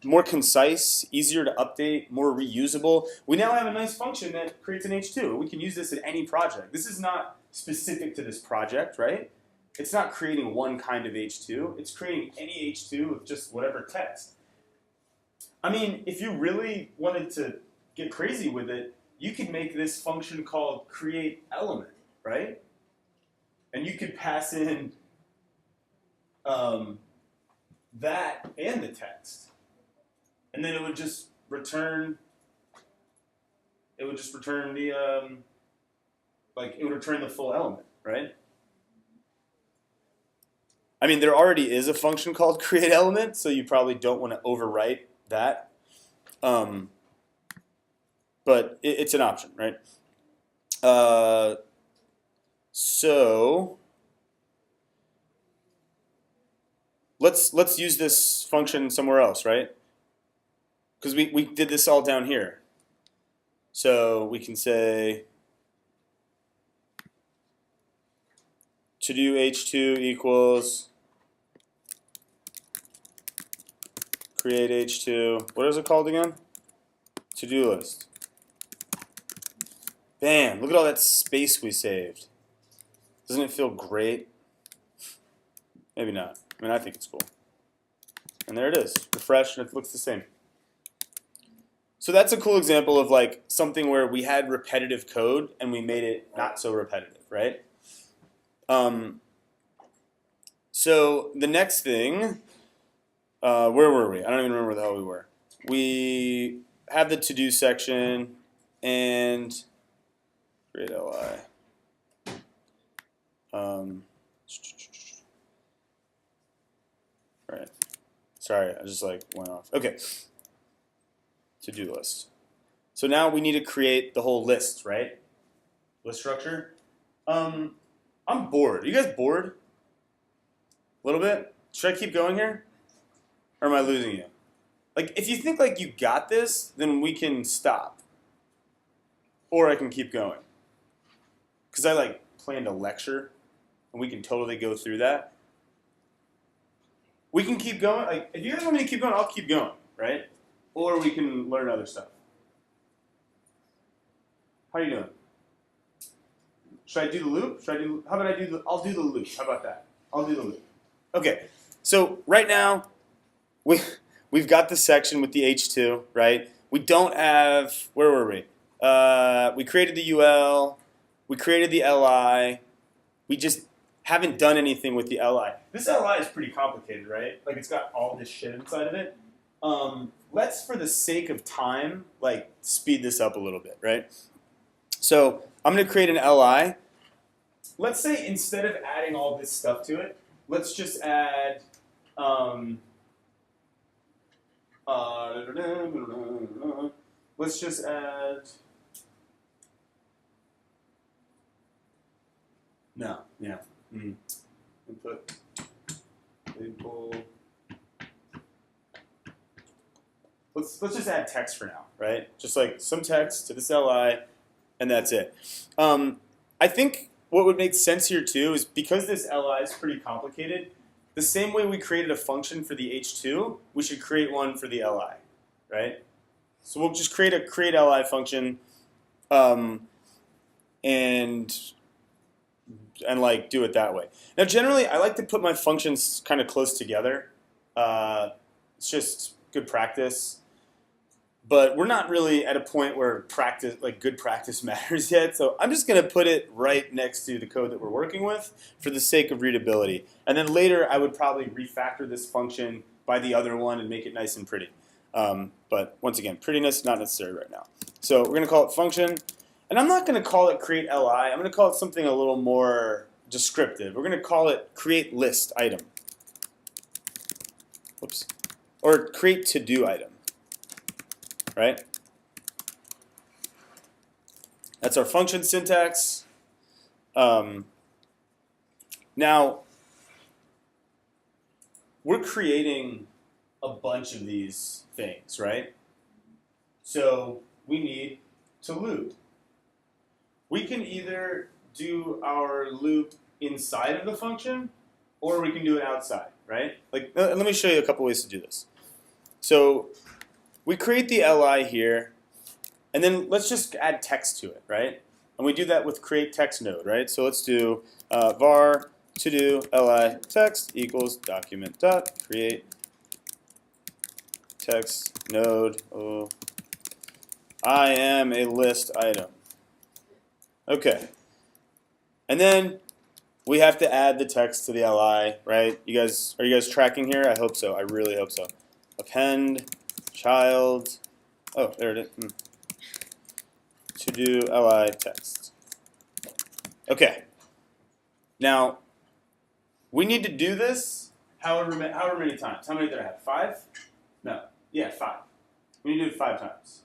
more concise, easier to update, more reusable. We now have a nice function that creates an H2. We can use this in any project. This is not specific to this project, right? It's not creating one kind of H2. It's creating any H2 with just whatever text. I mean, if you really wanted to get crazy with it, you could make this function called create element, right? And you could pass in that and the text. And then it would just return the, it would return the full element, right? I mean, there already is a function called create element, so you probably don't want to overwrite that. But it's an option, right? So let's use this function somewhere else, right? Because we did this all down here. So we can say to do H2 equals create H2. What is it called again? To-do list. Bam, look at all that space we saved. Doesn't it feel great? Maybe not. I mean, I think it's cool. And there it is. Refresh and it looks the same. So that's a cool example of like something where we had repetitive code and we made it not so repetitive, right? So the next thing, where were we? I don't even remember where the hell we were. We have the to-do section and create LI. Right. Sorry, I just like went off. Okay. To-do list. So now we need to create the whole list, right? List structure. I'm bored. Are you guys bored? A little bit? Should I keep going here? Or am I losing you? Like, if you think like you got this, then we can stop. Or I can keep going. Because I like planned a lecture, and we can totally go through that. We can keep going. Like, if you guys want me to keep going, I'll keep going, right? Or we can learn other stuff. How are you doing? Should I do the loop? How about I'll do the loop. How about that? I'll do the loop. Okay, so right now, we've got the section with the H2, right? We don't have, where were we? We created the UL, we created the LI, we just haven't done anything with the LI. This LI is pretty complicated, right? Like it's got all this shit inside of it. Let's, for the sake of time, like speed this up a little bit, right? So I'm gonna create an LI. Let's say instead of adding all this stuff to it, let's just add let's just add input label. Let's just add text for now, right? Just like some text to this LI, and that's it. I think what would make sense here too is because this LI is pretty complicated, the same way we created a function for the H2, we should create one for the LI, right? So we'll just create a create LI function, and like do it that way. Now generally I like to put my functions kind of close together. It's just good practice. but we're not really at a point where practice, like good practice, matters yet. So I'm just going to put it right next to the code that we're working with for the sake of readability. And then later, I would probably refactor this function by the other one and make it nice and pretty. But once again, prettiness not necessary right now. So we're going to call it function. And I'm not going to call it create li. I'm going to call it something a little more descriptive. We're going to call it create list item. Whoops. Or create to do item. Right? That's our function syntax. Now, we're creating a bunch of these things, right? So we need to loop. We can either do our loop inside of the function, or we can do it outside, right? Like, let me show you a couple ways to do this. So we create the li here, and then let's just add text to it, right? And we do that with create text node, right? So let's do var to do li text equals document dot create text node. Oh, I am a list item. Okay. And then we have to add the text to the li, right? Are you guys tracking here? I hope so. I really hope so. Append child. Oh, there it is. To do li text. Okay. Now, we need to do this however many times. How many did I have? 5? No. Yeah, 5. We need to do it 5 times.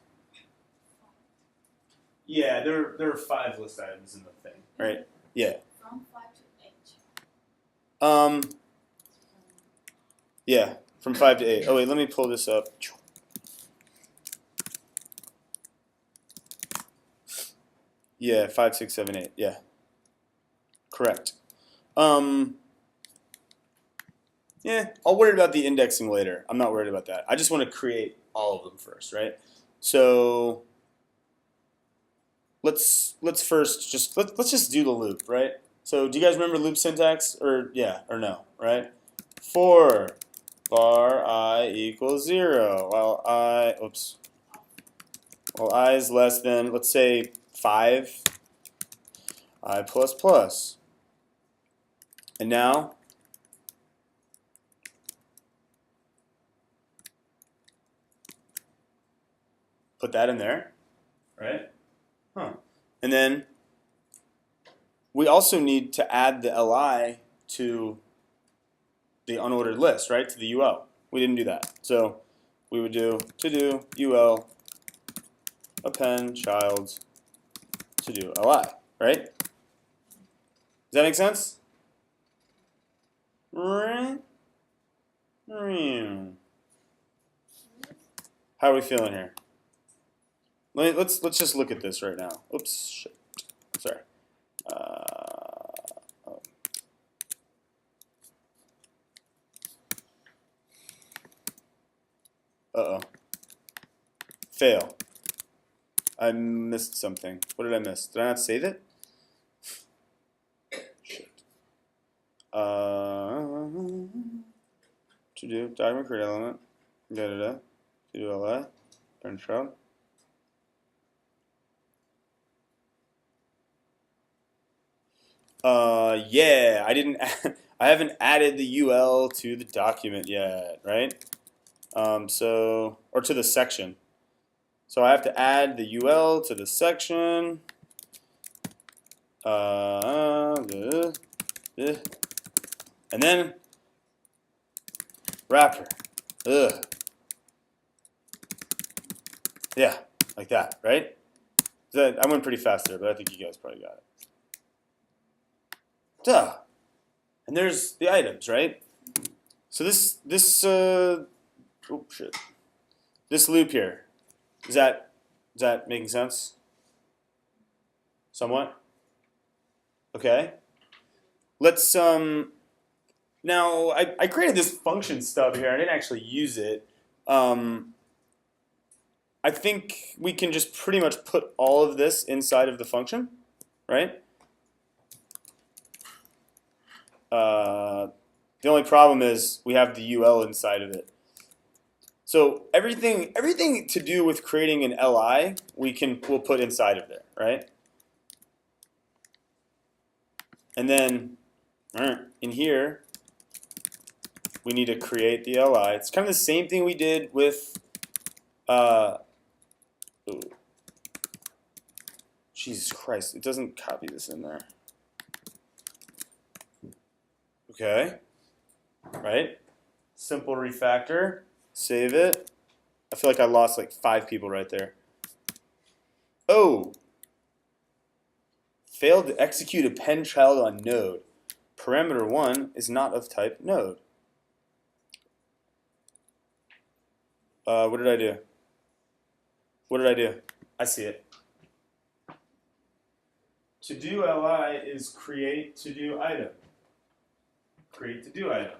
Yeah, there are 5 list items in the thing, right? Yeah. From 5 to 8. Yeah, from 5 to 8. Oh wait, let me pull this up. Yeah, 5, 6, 7, 8. Yeah, correct. Yeah, I'll worry about the indexing later. I'm not worried about that. I just want to create all of them first, right? So let's first let's just do the loop, right? So do you guys remember loop syntax, or yeah, or no, right? For var I equals 0, while I is less than, let's say, 5 I plus plus. And now put that in there, right? And then we also need to add the li to the unordered list, right? To the ul. We didn't do that. So we would do to do ul append child to do li, right? Does that make sense? How are we feeling here? Let's just look at this right now. Oops, shit. Sorry. Uh-oh. Fail. I missed something. What did I miss? Did I not save it? Shit. To do document create element. To do li. Parent child. Yeah, I haven't added the UL to the document yet, right? Or to the section. So I have to add the UL to the section. And then wrapper. Ugh. Yeah, like that, right? I went pretty fast there, but I think you guys probably got it. Duh. And there's the items, right? So this loop here, is that making sense? Somewhat? Okay. Let's now I created this function stub here. I didn't actually use it. I think we can just pretty much put all of this inside of the function, right? The only problem is we have the UL inside of it. So everything to do with creating an LI, we'll put inside of there, right? And then in here, we need to create the LI. It's kind of the same thing we did with, Jesus Christ, it doesn't copy this in there. Okay, right? Simple refactor, save it. I feel like I lost like 5 people right there. Oh, failed to execute append child on node. Parameter 1 is not of type node. What did I do? What did I do? I see it. To do li is create to do item. Create to do item.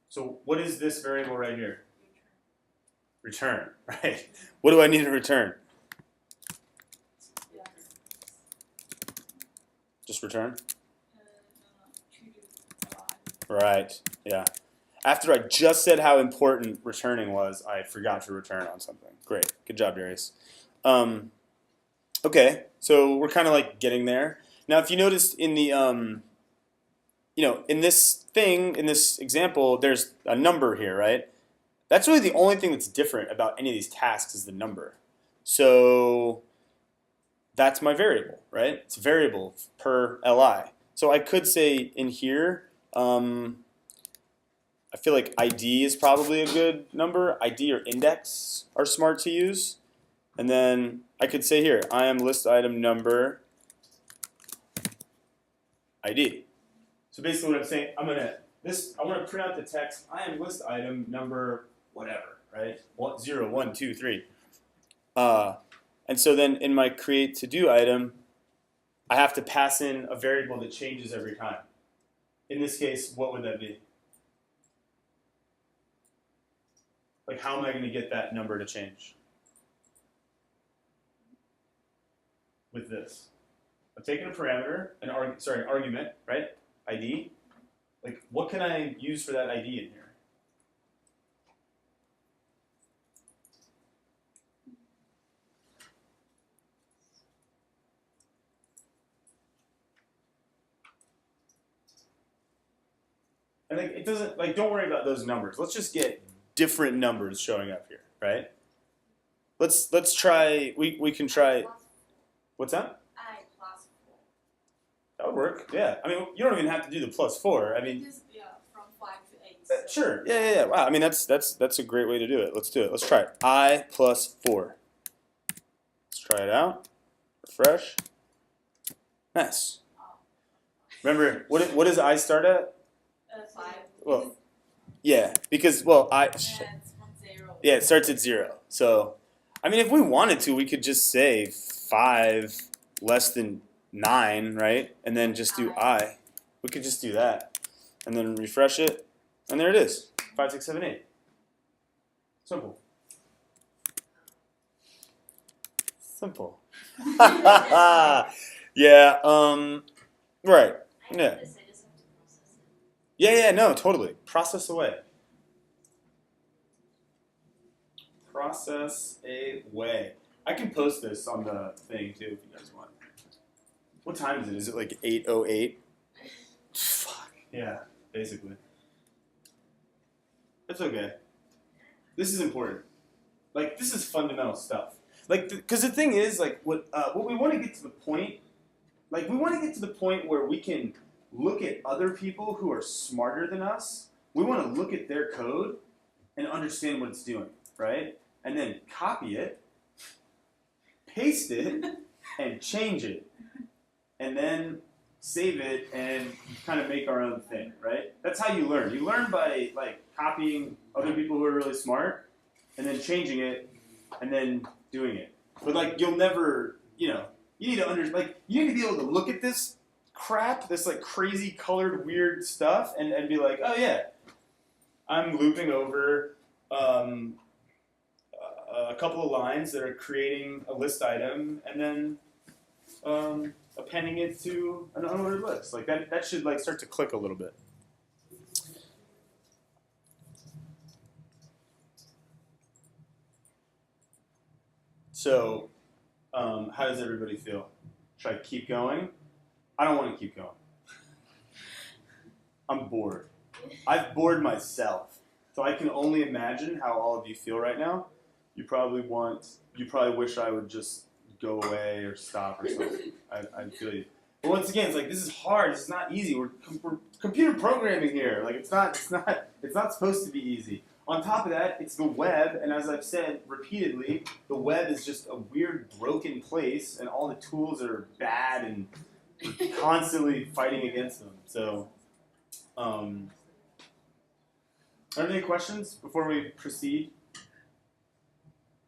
So what is this variable right here? Return, right? What do I need to return? Yeah. Just return? No, to do alive. Right, yeah. After I just said how important returning was, I forgot to return on something. Great, good job, Darius. Okay, so we're kind of like getting there. Now, if you noticed in the, in this thing, in this example, there's a number here, right? That's really the only thing that's different about any of these tasks is the number. So that's my variable, right? It's a variable per li. So I could say in here, I feel like ID is probably a good number. ID or index are smart to use. And then I could say here, I am list item number ID. So basically what I'm saying, I want to print out the text, I am list item number whatever, right? 0, 1, 2, 3. And so then in my create to do item, I have to pass in a variable that changes every time. In this case, what would that be? Like, how am I going to get that number to change? With this. I'm taking a parameter, an argument, right? ID. Like, what can I use for that ID in here? And like, it doesn't, like, don't worry about those numbers. Let's just get different numbers showing up here, right? Let's try, we can try, what's that? I plus 4. That would work, yeah. I mean, you don't even have to do the +4. I mean, Just, yeah, from 5 to 8. sure, yeah. Wow, I mean, that's a great way to do it. Let's do it. Let's try it. I plus 4. Let's try it out. Refresh. Nice. Remember, what does I start at? 5. Well, yeah, because, well, It's from 0. yeah, it starts at 0. So, I mean, if we wanted to, we could just say 5 less than 9, right? And then just do I. We could just do that. And then refresh it. And there it is. 5, 6, 7, 8. Simple. Simple. Yeah, right. I Yeah. know this, I just have to process it. Yeah, no, totally. Process away. Process away. I can post this on the thing too if you guys want. What time is it? Is it like 8:08? Fuck. Yeah, basically. It's okay. This is important. Like, this is fundamental stuff. Like, because the thing is, like, what we want to get to the point, like, we want to get to the point where we can look at other people who are smarter than us. We want to look at their code and understand what it's doing, right? And then copy it, paste it, and change it. And then save it and kind of make our own thing, right? That's how you learn. You learn by, like, copying other people who are really smart and then changing it and then doing it. But, like, you'll never, you need to you need to be able to look at this crap, this, like, crazy colored weird stuff and be like, oh yeah, I'm looping over a couple of lines that are creating a list item and then appending it to an unordered list. Like, that should, like, start to click a little bit. So, how does everybody feel? Should I keep going? I don't want to keep going. I'm bored. I've bored myself. So I can only imagine how all of you feel right now. You probably wish I would just go away or stop or something. I feel you. But once again, it's like, this is hard. This is not easy. We're computer programming here. Like, it's not supposed to be easy. On top of that, it's the web, and as I've said repeatedly, the web is just a weird, broken place, and all the tools are bad, and we're constantly fighting against them. So, are there any questions before we proceed?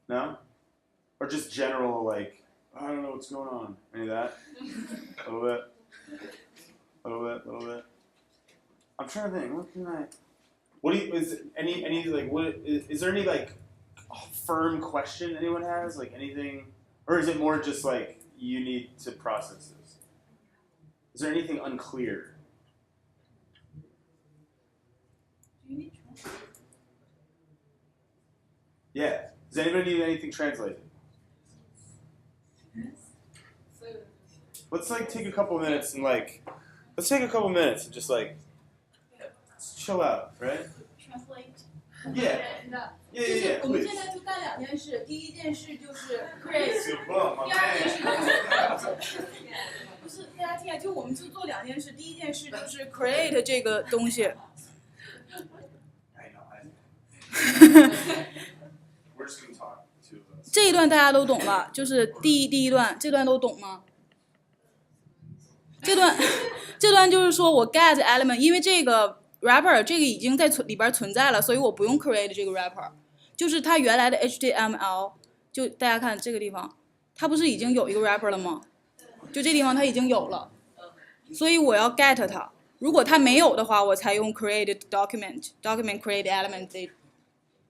No? Or just general, like, I don't know what's going on. Any of that? A little bit. A little bit. I'm trying to think. What can I? What do you? Is any like? What is there any like firm question anyone has? Like anything, or is it more just like you need to process this? Is there anything unclear? Do you need translation? Yeah. Does anybody need anything translated? Let's like take a couple minutes and like, let's take a couple minutes and just like chill out, right? Translate. Yeah. Yeah, 我们 please. 现在就干两件事，第一件事就是 create， Super, my 第二件 man. 事不是大家听啊，就我们就做两件事，第一件事就是 create 这个东西。 I know. We're just gonna talk to us. 这一段大家都懂了，就是第一段，这段都懂吗？这段就是说我 get element， 因为这个 wrapper 这个已经在里边存在了，所以我不用 create 这个 wrapper， 就是它原来的 HTML， 就大家看这个地方，它不是已经有一个 wrapper 了吗？就这地方它已经有了，所以我要 get 它。如果它没有的话，我才用 create document create element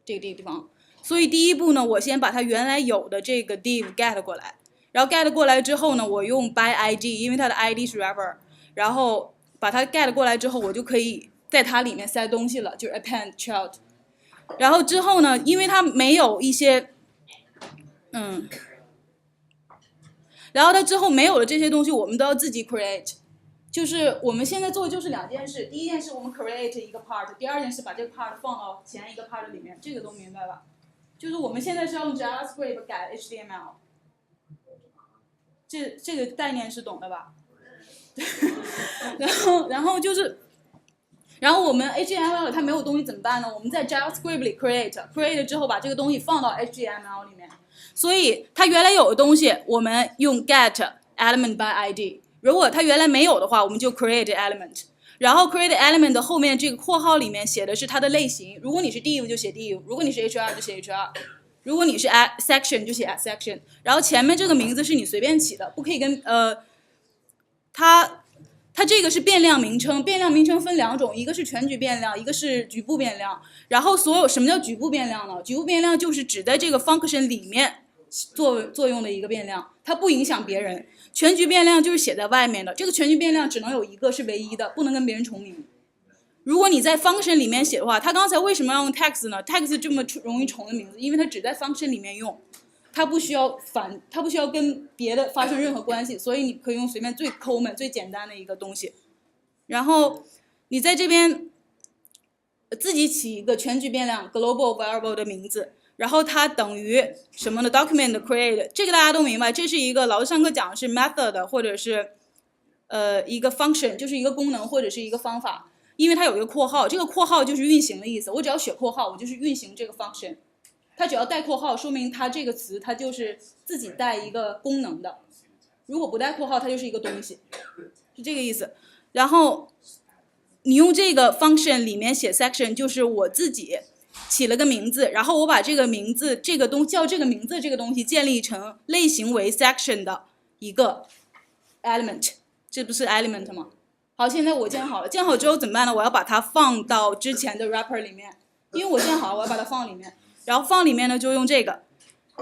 这个地方。所以第一步呢，我先把它原来有的这个 div get 过来。然后 get 过来之后呢，我用 by id， 因为它的 id 是 wrapper， 然后把它 get 过来之后，我就可以在它里面塞东西了，就是 append child。然后之后呢，因为它没有一些，然后它之后没有的这些东西，我们都要自己 create。就是我们现在做的就是两件事，第一件事我们 create 一个 part， 第二件事把这个 part 放到前一个 part 里面，这个都明白吧？就是我们现在是要用 JavaScript 改 HTML。这个概念是懂的吧？然后就是，然后我们 HTML 它没有东西怎么办呢？我们在 JavaScript 里 create 之后把这个东西放到 HTML 里面，所以它原来有的东西我们用 get element by id， 如果它原来没有的话，我们就 create element， 然后 create element 的后面这个括号里面写的是它的类型，如果你是 div 就写 div， 如果你是 HR 就写 HR。如果你是 add section 就写 add section， 然后前面这个名字是你随便起的，不可以跟它这个是变量名称，变量名称分两种，一个是全局变量，一个是局部变量。然后什么叫局部变量呢？局部变量就是指在这个 function 里面作用的一个变量，它不影响别人。全局变量就是写在外面的，这个全局变量只能有一个是唯一的，不能跟别人重名。如果你在 function 里面写的话，它刚才为什么要用 text 呢？ text 这么容易重的名字，因为它只在 function 里面用，它不需要跟别的发生任何关系，所以你可以用随便最common最简单的一个东西。然后你在这边自己起一个全局变量 global variable 的名字，然后它等于什么呢 ？document create， 这个大家都明白，这是一个老师上课讲的是 method 或者是一个 function， 就是一个功能或者是一个方法。因为它有一个括号，这个括号就是运行的意思。我只要写括号，我就是运行这个 function。它只要带括号，说明它这个词它就是自己带一个功能的。如果不带括号，它就是一个东西，是这个意思。然后你用这个 function 里面写 section， 就是我自己起了个名字，然后我把这个名字叫这个名字这个东西建立成类型为 section 的一个 element， 这不是 element 吗？好，现在我建好了，建好之后怎么办呢？我要把它放到之前的 wrapper 里面，因为我建好了，我要把它放里面。然后放里面呢，就用这个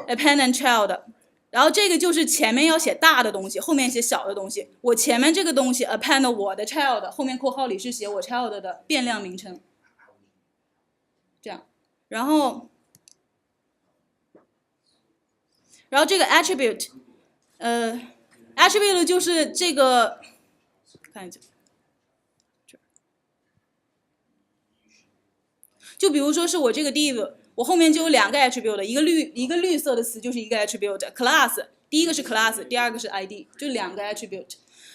append and child， 然后这个就是前面要写大的东西，后面写小的东西。我前面这个东西 append 我的 child， 后面括号里是写我 child 的变量名称，这样。然后然后这个 attribute，attribute 就是这个，看一下，就比如说是我这个 div， 我后面就有2个 attribute， 一个绿色的词就是一个 attribute，class， 第一个是 class， 第二个是 id， 就2个 attribute。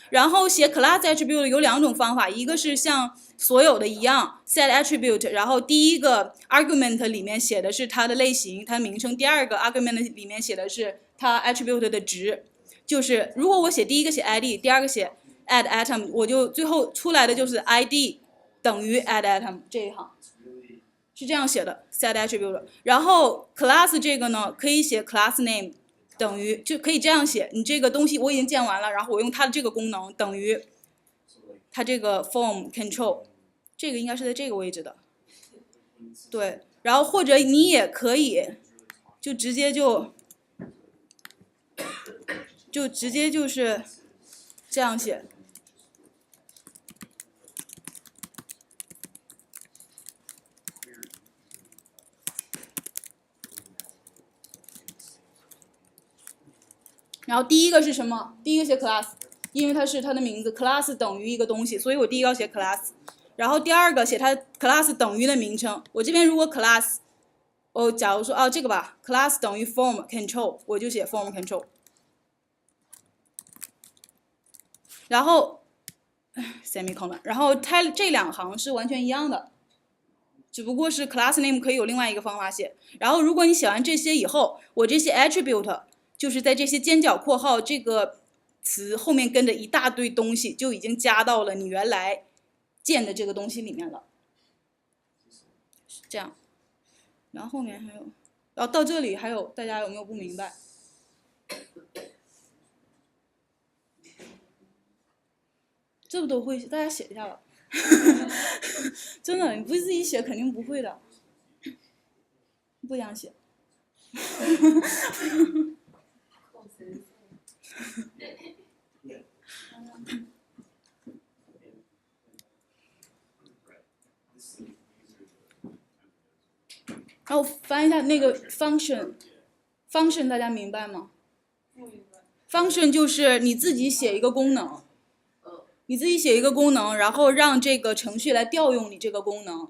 然后写 class attribute 有2种方法，一个是像所有的一样 set attribute， 然后第一个 argument 里面写的是它的类型、它的名称，第二个 argument 里面写的是它 attribute 的值。就是如果我写第一个写 id， 第二个写 add atom， 我就最后出来的就是 id 等于 add atom 这一行。是这样写的 set attribute， 然后 class 这个呢可以写 class name 等于，就可以这样写，你这个东西我已经建完了，然后我用它的这个功能等于它这个 form control， 这个应该是在这个位置的，对，然后或者你也可以就直接就是这样写。然后第一个是什么？第一个写 class， 因为它是它的名字 ，class 等于一个东西，所以我第一个要写 class。然后第二个写它 class 等于的名称。我这边如果 class， 假如说这个吧 ，class 等于 form control， 我就写 form control。然后 semicolon， 然后它这2行是完全一样的，只不过是 class name 可以有另外一个方法写。然后如果你写完这些以后，我这些 attribute。就是在这些尖角括号这个词后面跟着一大堆东西，就已经加到了你原来建的这个东西里面了。是这样，然后后面还有，然后到这里还有大家有没有不明白？这不都会，大家写一下吧。真的，你不自己写肯定不会的，不想写。然后翻一下那个 function 大家明白吗？不明白。function 就是你自己写一个功能，然后让这个程序来调用你这个功能。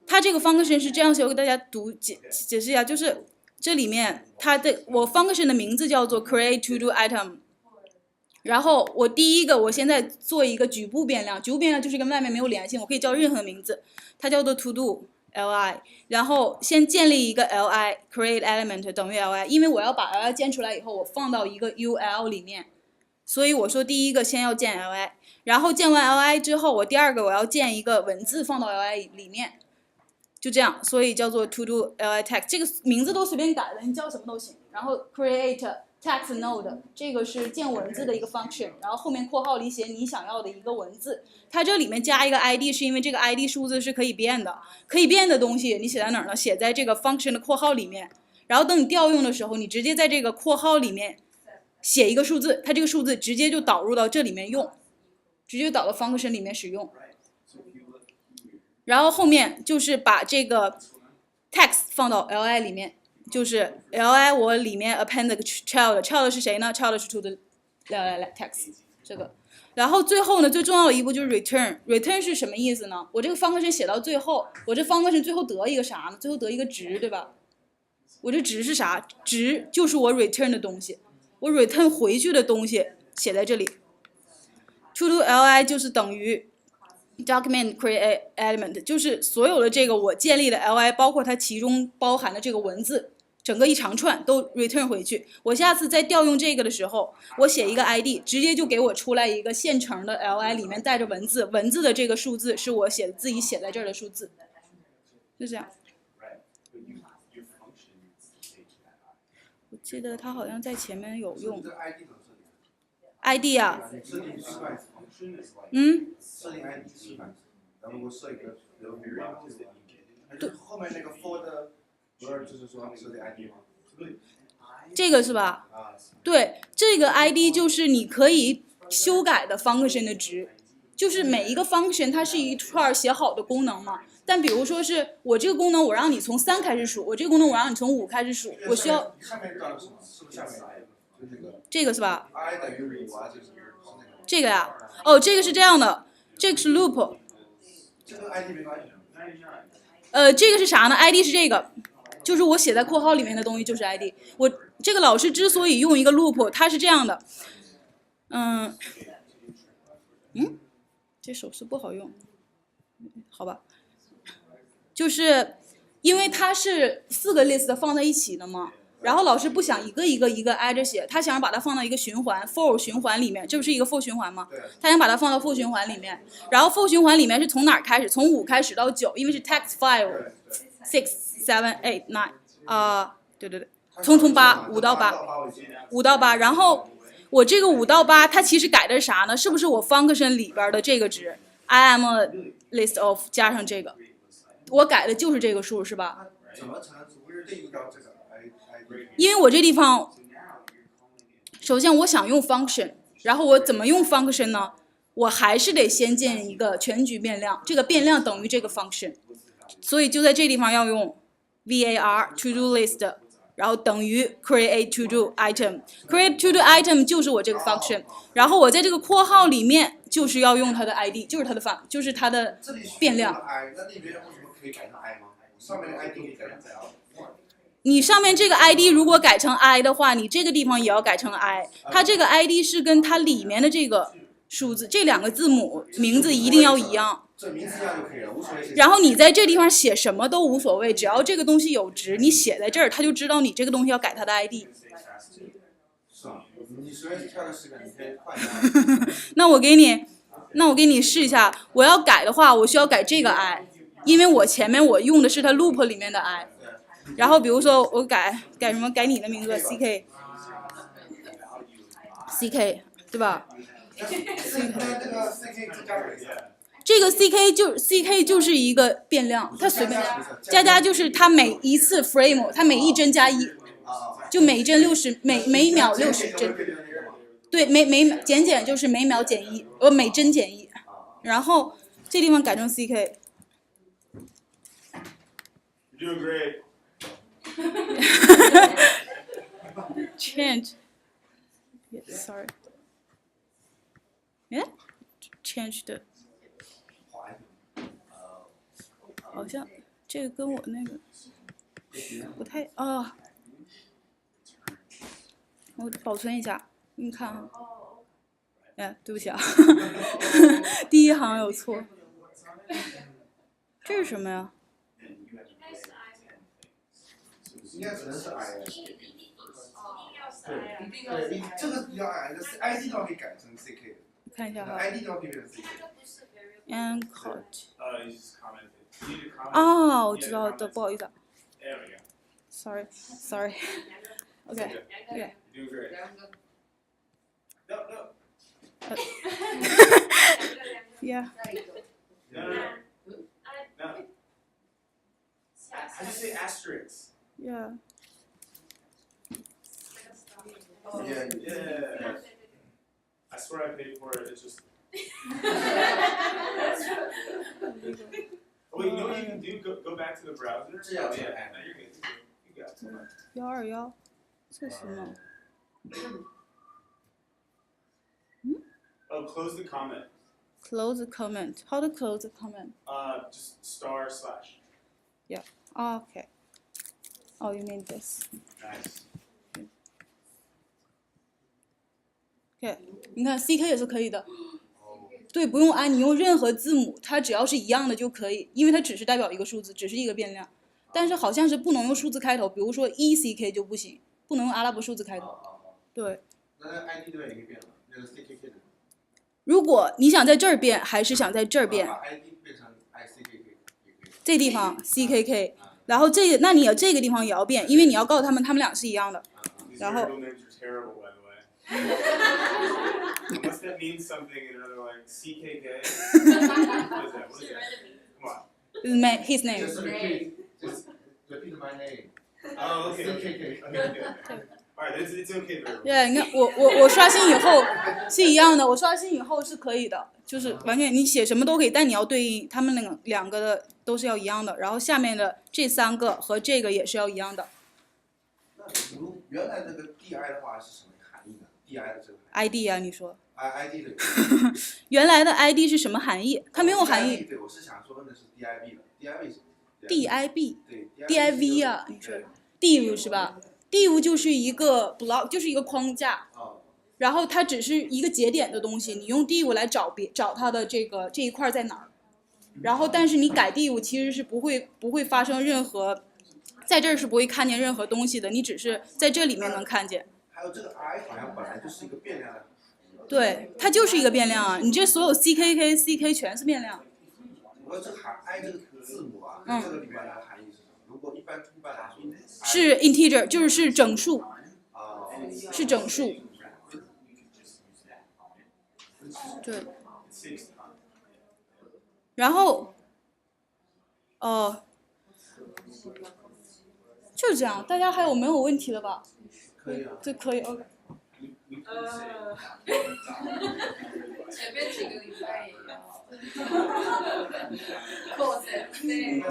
它这个 function 是这样写，我给大家解释一下，就是这里面我 function 的名字叫做 create to do item。然后我第一个，我现在做一个局部变量，局部变量就是跟外面没有联系，我可以叫任何名字，它叫做 to do li， 然后先建立一个 li create element 等于 li， 因为我要把 li 建出来以后，我放到一个 ul 里面，所以我说第一个先要建 li， 然后建完 li 之后，我第二个我要建一个文字放到 li 里面，就这样，所以叫做 to do li text， 这个名字都随便改的，你叫什么都行。然后 create text node 这个是建文字的一个 function， 然后后面括号里写你想要的一个文字，它这里面加一个 id 是因为这个 id 数字是可以变的，可以变的东西你写在哪儿呢？写在这个 function 的括号里面，然后等你调用的时候，你直接在这个括号里面写一个数字，它这个数字直接就导入到这里面用，直接导到 function 里面使用。然后后面就是把这个 text 放到 li 里面，就是 li 我里面 append 个 child 是谁呢？ child 是 to the text 这个。然后最后呢，最重要的一步就是 return 是什么意思呢？我这个 function 写到最后，我这 function 最后得一个啥呢？最后得一个值，对吧？我这值是啥？值就是我 return 的东西，我 return 回去的东西写在这里。to do li 就是等于document create element， 就是所有的这个我建立的 li， 包括它其中包含的这个文字，整个一长串都 return 回去。我下次再调用这个的时候，我写一个 id， 直接就给我出来一个现成的 li， 里面带着文字，文字的这个数字是我自己写在这儿的数字，就这样。我记得它好像在前面有用 id 啊，设定 ID 示范，然后我设一个对，后面那个 for 的 word 就是说设定 ID 吗？这个是吧？对，这个 ID 就是你可以修改的 function 的值，就是每一个 function 它是一串写好的功能嘛，但比如说是我这个功能我让你从3开始数，我这个功能我让你从5开始数，我需要上面干了什么？是不是下面就这个这个是吧？ I 等于5啊，就是那个。这个呀，哦，这个是这样的，这个是 loop，这跟 ID 没关系。这个是啥呢 ？ID 是这个，就是我写在括号里面的东西就是 ID。我这个老师之所以用一个 loop， 它是这样的，这手势不好用，好吧，就是因为它是4个 list 放在一起的嘛。然后老师不想一个一个挨着写，他想把它放到一个循环 for 循环里面，这不是一个 for 循环吗？他想把它放到 for 循环里面，然后 for 循环里面是从哪儿开始？从5开始到9，因为是 text file 6 7 8 9对，从8 5到8，5到8，然后我这个5到8它其实改的是啥呢？是不是我 function 里边的这个值 I am a list of 加上这个，我改的就是这个数是吧？怎么才能定义到这个 ID？因为我这地方，首先我想用 function， 然后我怎么用 function 呢？我还是得先建一个全局变量，这个变量等于这个 function， 所以就在这地方要用 var to do list， 然后等于 create to do item，create to do item 就是我这个 function， 然后我在这个括号里面就是要用它的 id， 就是它的就是它的变量。I， 那里面为什么可以改成 I 吗？上面的 ID 可以改成 L。你上面这个 ID 如果改成 I 的话，你这个地方也要改成 I。它这个 ID 是跟它里面的这个数字，这2个字母名字一定要一样。这名字一样就可以了，无所谓。然后你在这地方写什么都无所谓，只要这个东西有值，你写在这儿，它就知道你这个东西要改它的 ID。是啊，你随便挑个10个，你可以换一下。那我给你试一下，我要改的话，我需要改这个 I， 因为我前面我用的是它 loop 里面的 I。然后比如说我改什么？改你的名字 CK， 对吧？这个 CK 就是一个变量，它随便加就是它每一次 frame， 它每一帧加1，就每一帧60，每秒60帧。对，减就是每秒减1，每帧减1。然后这地方改成 CK。 You're doing great. Change. Yeah, sorry. Yeah? Change 的。好像这个跟我那个不太我保存一下，给你看啊。哎，对不起啊，第一行有错。这是什么呀？应该只能是 I。对，这个比较 I， 但是 ID 倒可以改成 CK 的。看一下哈。ID 倒可以变成 CK。And code。You just commented. You need to comment. 哦，我知道的，不好意思啊。 There we go. Sorry. Okay. You're doing great. No. Yeah. No. I just say asterisk. Yeah. Yeah. I swear I paid for it. It's just. Oh, wait, you know what you can do? Go back to the browser. Yeah. No, you're good. You got it. 121，这什么？ Oh, close the comment. Close the comment. How to close the comment? Just */. Yeah. Oh, okay. Oh, you mean this? Nice. Okay. 你看 CK 也是可以的。对，不用按，你用任何字母，它只要是一样的就可以，因为它只是代表一个数字，只是一个变量。但是好像是不能用数字开头，比如说 ECK 就不行，不能用阿拉伯数字开头。对。那 ID 对也可以变了，那个 CKK 的。如果你想在这儿变，还是想在这儿变？把 ID 变成 ICKK 也可以。这地方 CKK， 然后那你这个地方也要变，因为你要告诉他们俩是一样的。然后。Must that mean something in another like CKK? What is that? Come on. His name. Just repeat my name. Oh, okay. CKK. Okay. Alright, it's okay. Yeah, 你看我刷新以后是一样的，我刷新以后是可以的，就是完全你写什么都可以，但你要对应他们两个的都是要一样的，然后下面的这3个和这个也是要一样的。那如原来那个 DI 的话是什么含义呢 ？DI 的这个含义 ID 啊，你说 ID 的原来的 ID 是什么含义？它没有含义。对，我是想说的是 DIB 的 ，DIB 是 DIB 对 DIV 啊，你说 div 是吧？div 就是一个 block，就是一个框架。哦，然后它只是一个节点的东西，你用 div 来找它的这一块在哪儿，然后但是你改 div 其实是不会发生任何，在这儿是不会看见任何东西的，你只是在这里面能看见。还有这个 I 好像本来就是一个变量的。对，它就是一个变量啊，你这所有 CK 全是变量。我这含 I 这个字母啊，跟这个里面的含义是什么？如果一般来说是 integer， 就是整数，啊，是整数。对，然后，就这样，大家还有没有问题了吧？可以啊。这可以 OK。前面几个礼拜也要。扩展对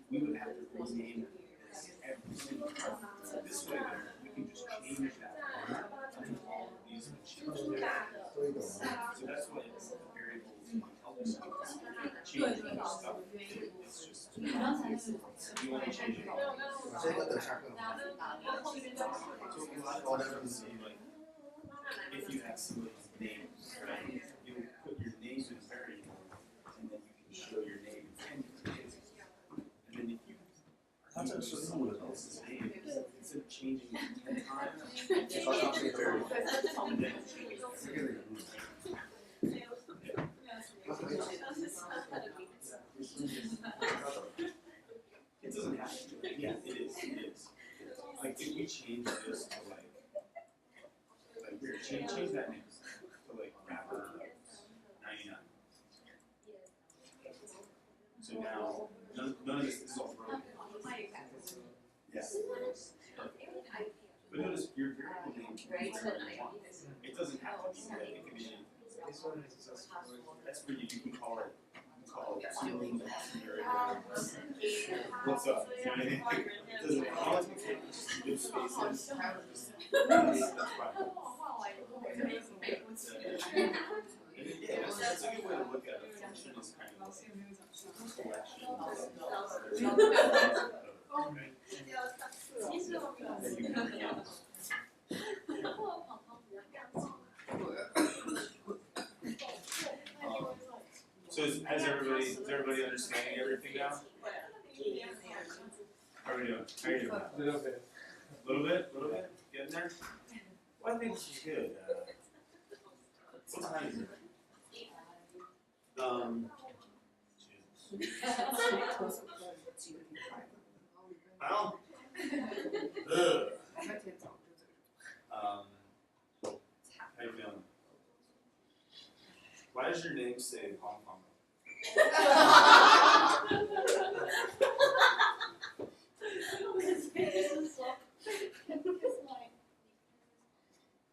，We would have to rename this every single time. This way, we can just change that. These change that. So that's what variables help us change stuff. It's just you want to change it. So a lot of them say like if you have somebody's name, right? You put your name in a variable, and then you can show your name in 10 different ways. And then if you instead of changing it 10 times, it's also a variable. And then it changes it doesn't have to. Yeah, it is. Like if we change this to like here, change that name to like rapper 99. So now none of this is all broken. Yeah. But notice your variable name can be whatever you want. It doesn't have to be that. It can be anything. That's where you can call it ceiling, what's up? You know what I mean? It doesn't have to take just good spaces. That's fine. Yeah, that's a good way to look at it. Function is kind of like a collection. So is everybody understanding everything now? How are we doing? How are you doing? A little bit. Little bit? Getting there? Well, I think this is good. What time is it? Well, how you feeling? Why does your name say Hong Kong?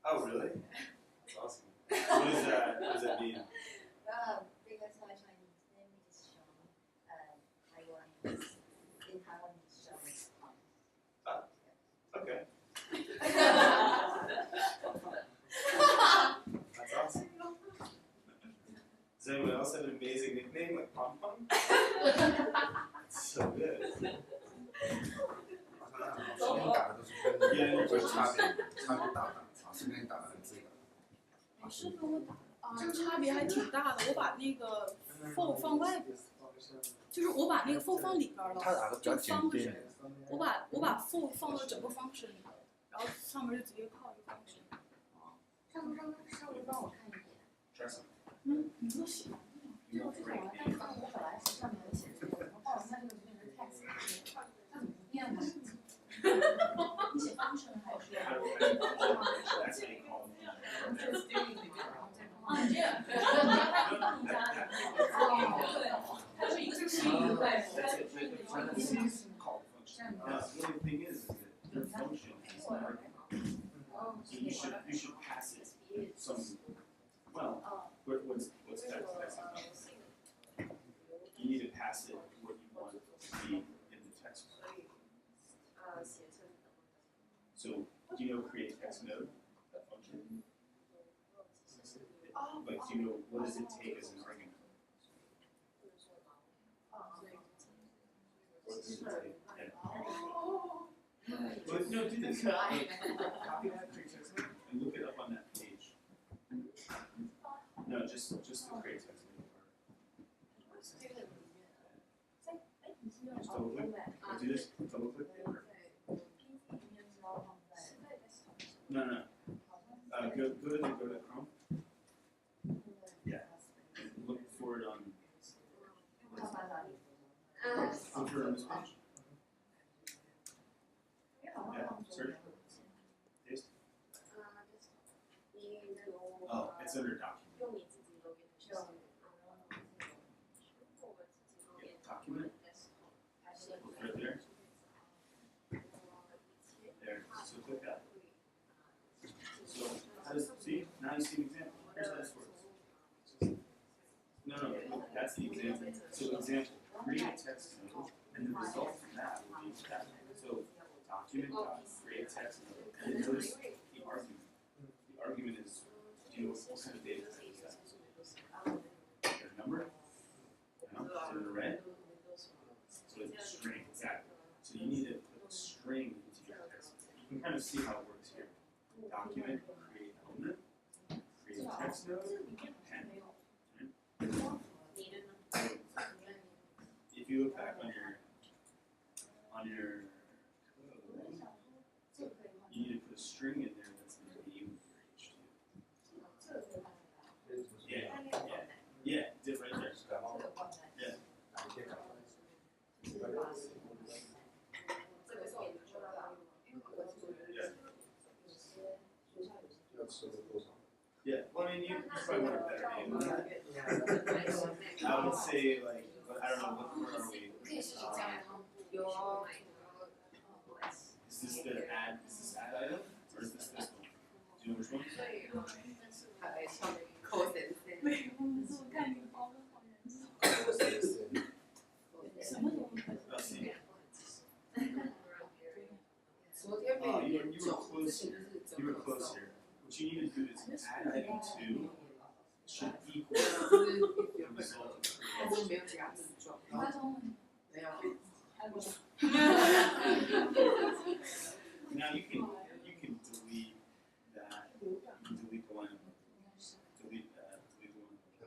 Oh, really? That's awesome. What does that mean? Because my Chinese name is Sean, Taiwan is, in Taiwan it's Sean. Okay. That's awesome. Does anyone else have an amazing nickname like Pom Pom? It's so good. 声音打的都是跟不会差别大的啊，是跟你打的很自然。是跟我打这个差别还挺大的。我把那个 for 放外边，就是我把那个 for 放里边了。他打的比较简便。我把 for 放到整个 function 里，然后上面就直接靠一个 function。稍微帮我看一点。Try some. 你都喜欢？这种啊，但是我本来是上面有写字，然后 parentheses call the function. Now, the only thing is that your function is an argument. So you should pass it some, well, what's text about? You need to pass it what you want to be in the text. So, do you know create text node, that function? Like, do you know, what does it take as an argument? What does it take? Yeah. But no, do this. Copy that create text node and look it up on that page. No, just the create text node part. Just double click. Or do this, double click. No. Go to Chrome. Yeah. And look for it on. Look for it on this page. Yeah. Search. Paste. Oh, it's under document. Yeah, document. Look right there. There. So click that. So how does see? Now you see an example. Here's how this works. No, look, that's the example. So example, create a text node, and the result from that will be that. So document create text node, and then notice the argument. The argument is, do you know what kind of data type is that? Is there a number? No? Is it an array? So it's a string, exactly. So you need to put a string into your text. You can kind of see how it works here. Document, create element, create text node, pen. If you look back on your code, you need to put a string in there that's the name of your HTML. Yeah, dip right there. Yeah. Yeah, well, I mean, you probably want a better name than that. I would say, like, I don't know, where are we? Is this the add item? Or is this one? Do you know which one? Oh, see. Oh, you were close here. You were close here. What you need to do is add item 2 should equal the result of Now you can delete that. You can delete the one. Delete that. Delete the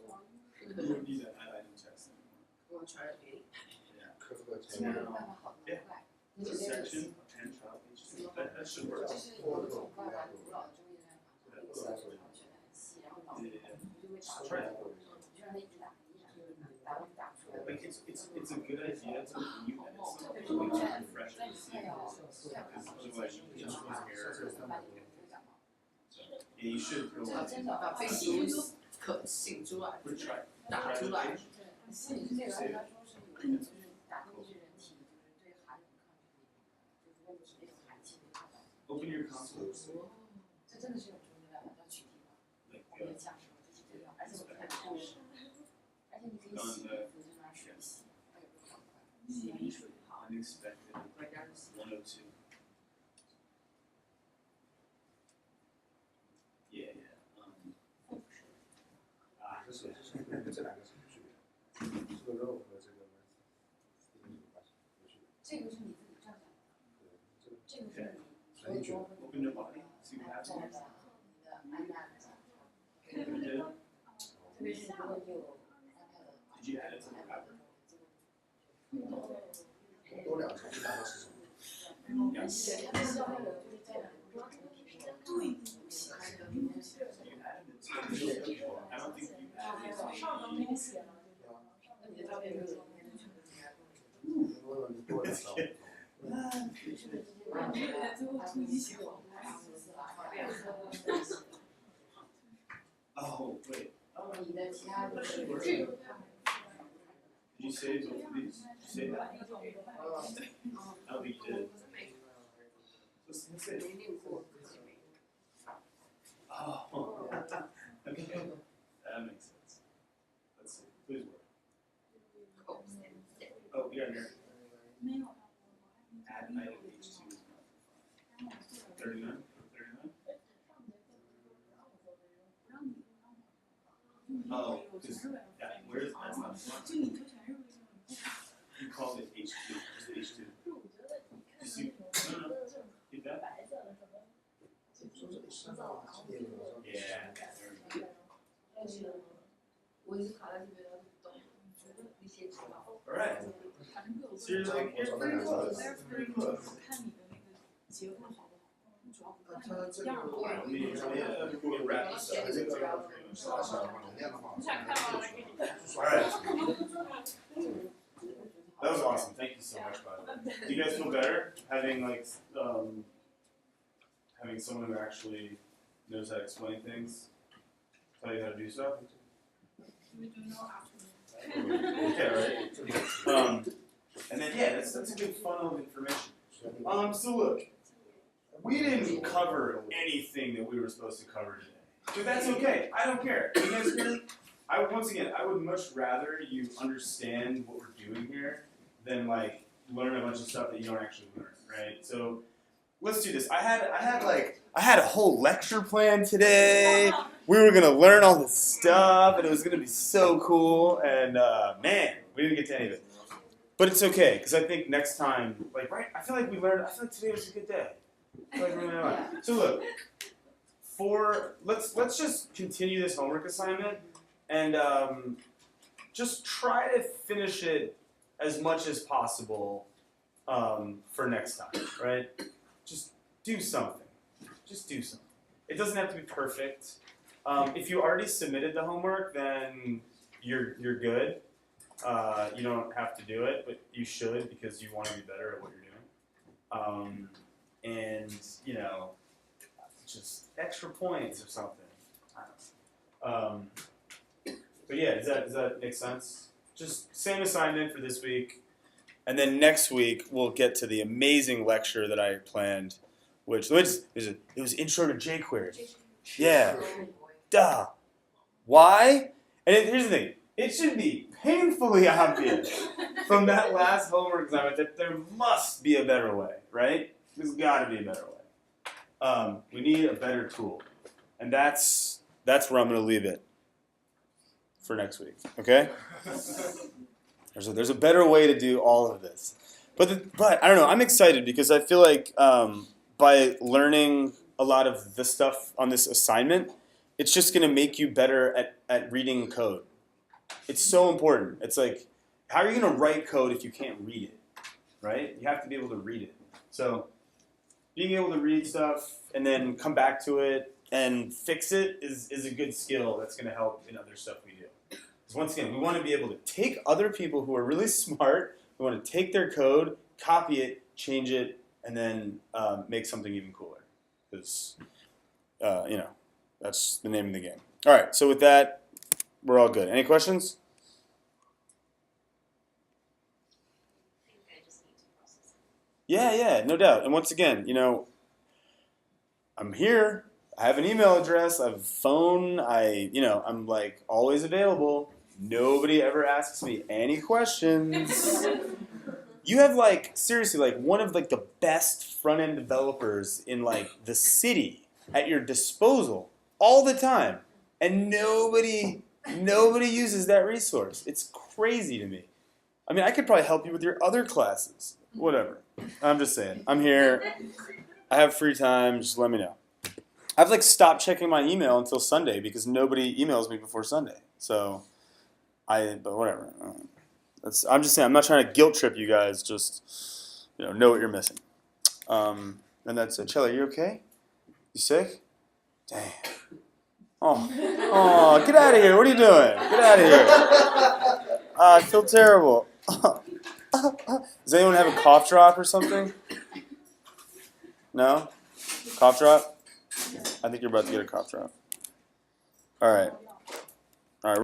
one. You don't need that add item text anymore. Yeah. So now, this section and child page 2. That should work. Try it. Like it's a good idea to when you edit something, you want to refresh it and see if it works. Because otherwise you can just lose errors. Yeah, you should go back and try the page. Save it. Open your console. Like unexpected 102. Yeah. 这两个是区别，这个肉和这个这个是你自己上讲的，这个是你 Open your body, see what happens. 特别是如果你有 Did you add it to the wrapper? 多两层，这两个是什么？ Yes. You added it to I don't think you added it to Oh, wait. Did you say both of these? Did you say that? I don't think you did. Listen, that's it. Oh. Okay. That makes sense. Let's see. Please work. Oh, we got here. Add item H2 is not 39? 39? Oh, just that, where is that's not fun. You called it H2, just H2. Just you, no. Get that? Yeah. There we go. Alright. So you're like, you're pretty close. Pretty close. We'll wrap this up. Alright. That was awesome. Thank you so much, by the way. Do you guys feel better having like having someone who actually knows how to explain things, tell you how to do stuff? Okay, right. And then yeah, that's a good funnel of information. So look, we didn't cover anything that we were supposed to cover today, but that's okay. I don't care. You guys here? Once again, I would much rather you understand what we're doing here than like learn a bunch of stuff that you don't actually learn, right? So let's do this. I had a whole lecture plan today. We were gonna learn all this stuff, and it was gonna be so cool. And man, we didn't get to any of it. But it's okay, because I think next time, like right, I feel like today was a good day. I feel like we learned a lot. So look, let's just continue this homework assignment and just try to finish it as much as possible for next time, right? Just do something. Just do something. It doesn't have to be perfect. If you already submitted the homework, then you're good. You don't have to do it, but you should because you want to be better at what you're doing. And you know, just extra points or something. I don't know. But yeah, does that make sense? Just same assignment for this week, and then next week we'll get to the amazing lecture that I planned, which it was Intro to jQuery. Yeah, duh. Why? And here's the thing: it should be painfully obvious from that last homework assignment that there must be a better way, right? There's got to be a better way. We need a better tool, and that's where I'm going to leave it for next week. Okay? There's a better way to do all of this, but I don't know. I'm excited because I feel like by learning a lot of the stuff on this assignment, it's just going to make you better at reading code. It's so important. It's like, how are you going to write code if you can't read it, right? You have to be able to read it. So being able to read stuff and then come back to it and fix it is a good skill that's going to help in other stuff we do. Because once again, we want to be able to take other people who are really smart, we want to take their code, copy it, change it, and then make something even cooler. Because, that's the name of the game. All right, so with that, we're all good. Any questions? I think I just need to process it. Yeah, no doubt. And once again, I'm here. I have an email address. I have a phone. I'm like always available. Nobody ever asks me any questions. You have seriously one of the best front-end developers in the city at your disposal all the time, and nobody uses that resource. It's crazy to me. I mean, I could probably help you with your other classes. Whatever. I'm just saying. I'm here. I have free time. Just let me know. I've stopped checking my email until Sunday because nobody emails me before Sunday. So, but whatever. I'm just saying. I'm not trying to guilt trip you guys. Just know what you're missing. And that's it. Chelly, you okay? You sick? Damn. Oh, get out of here. What are you doing? Get out of here. I feel terrible. Does anyone have a cough drop or something? No? Cough drop? I think you're about to get a cough drop. All right.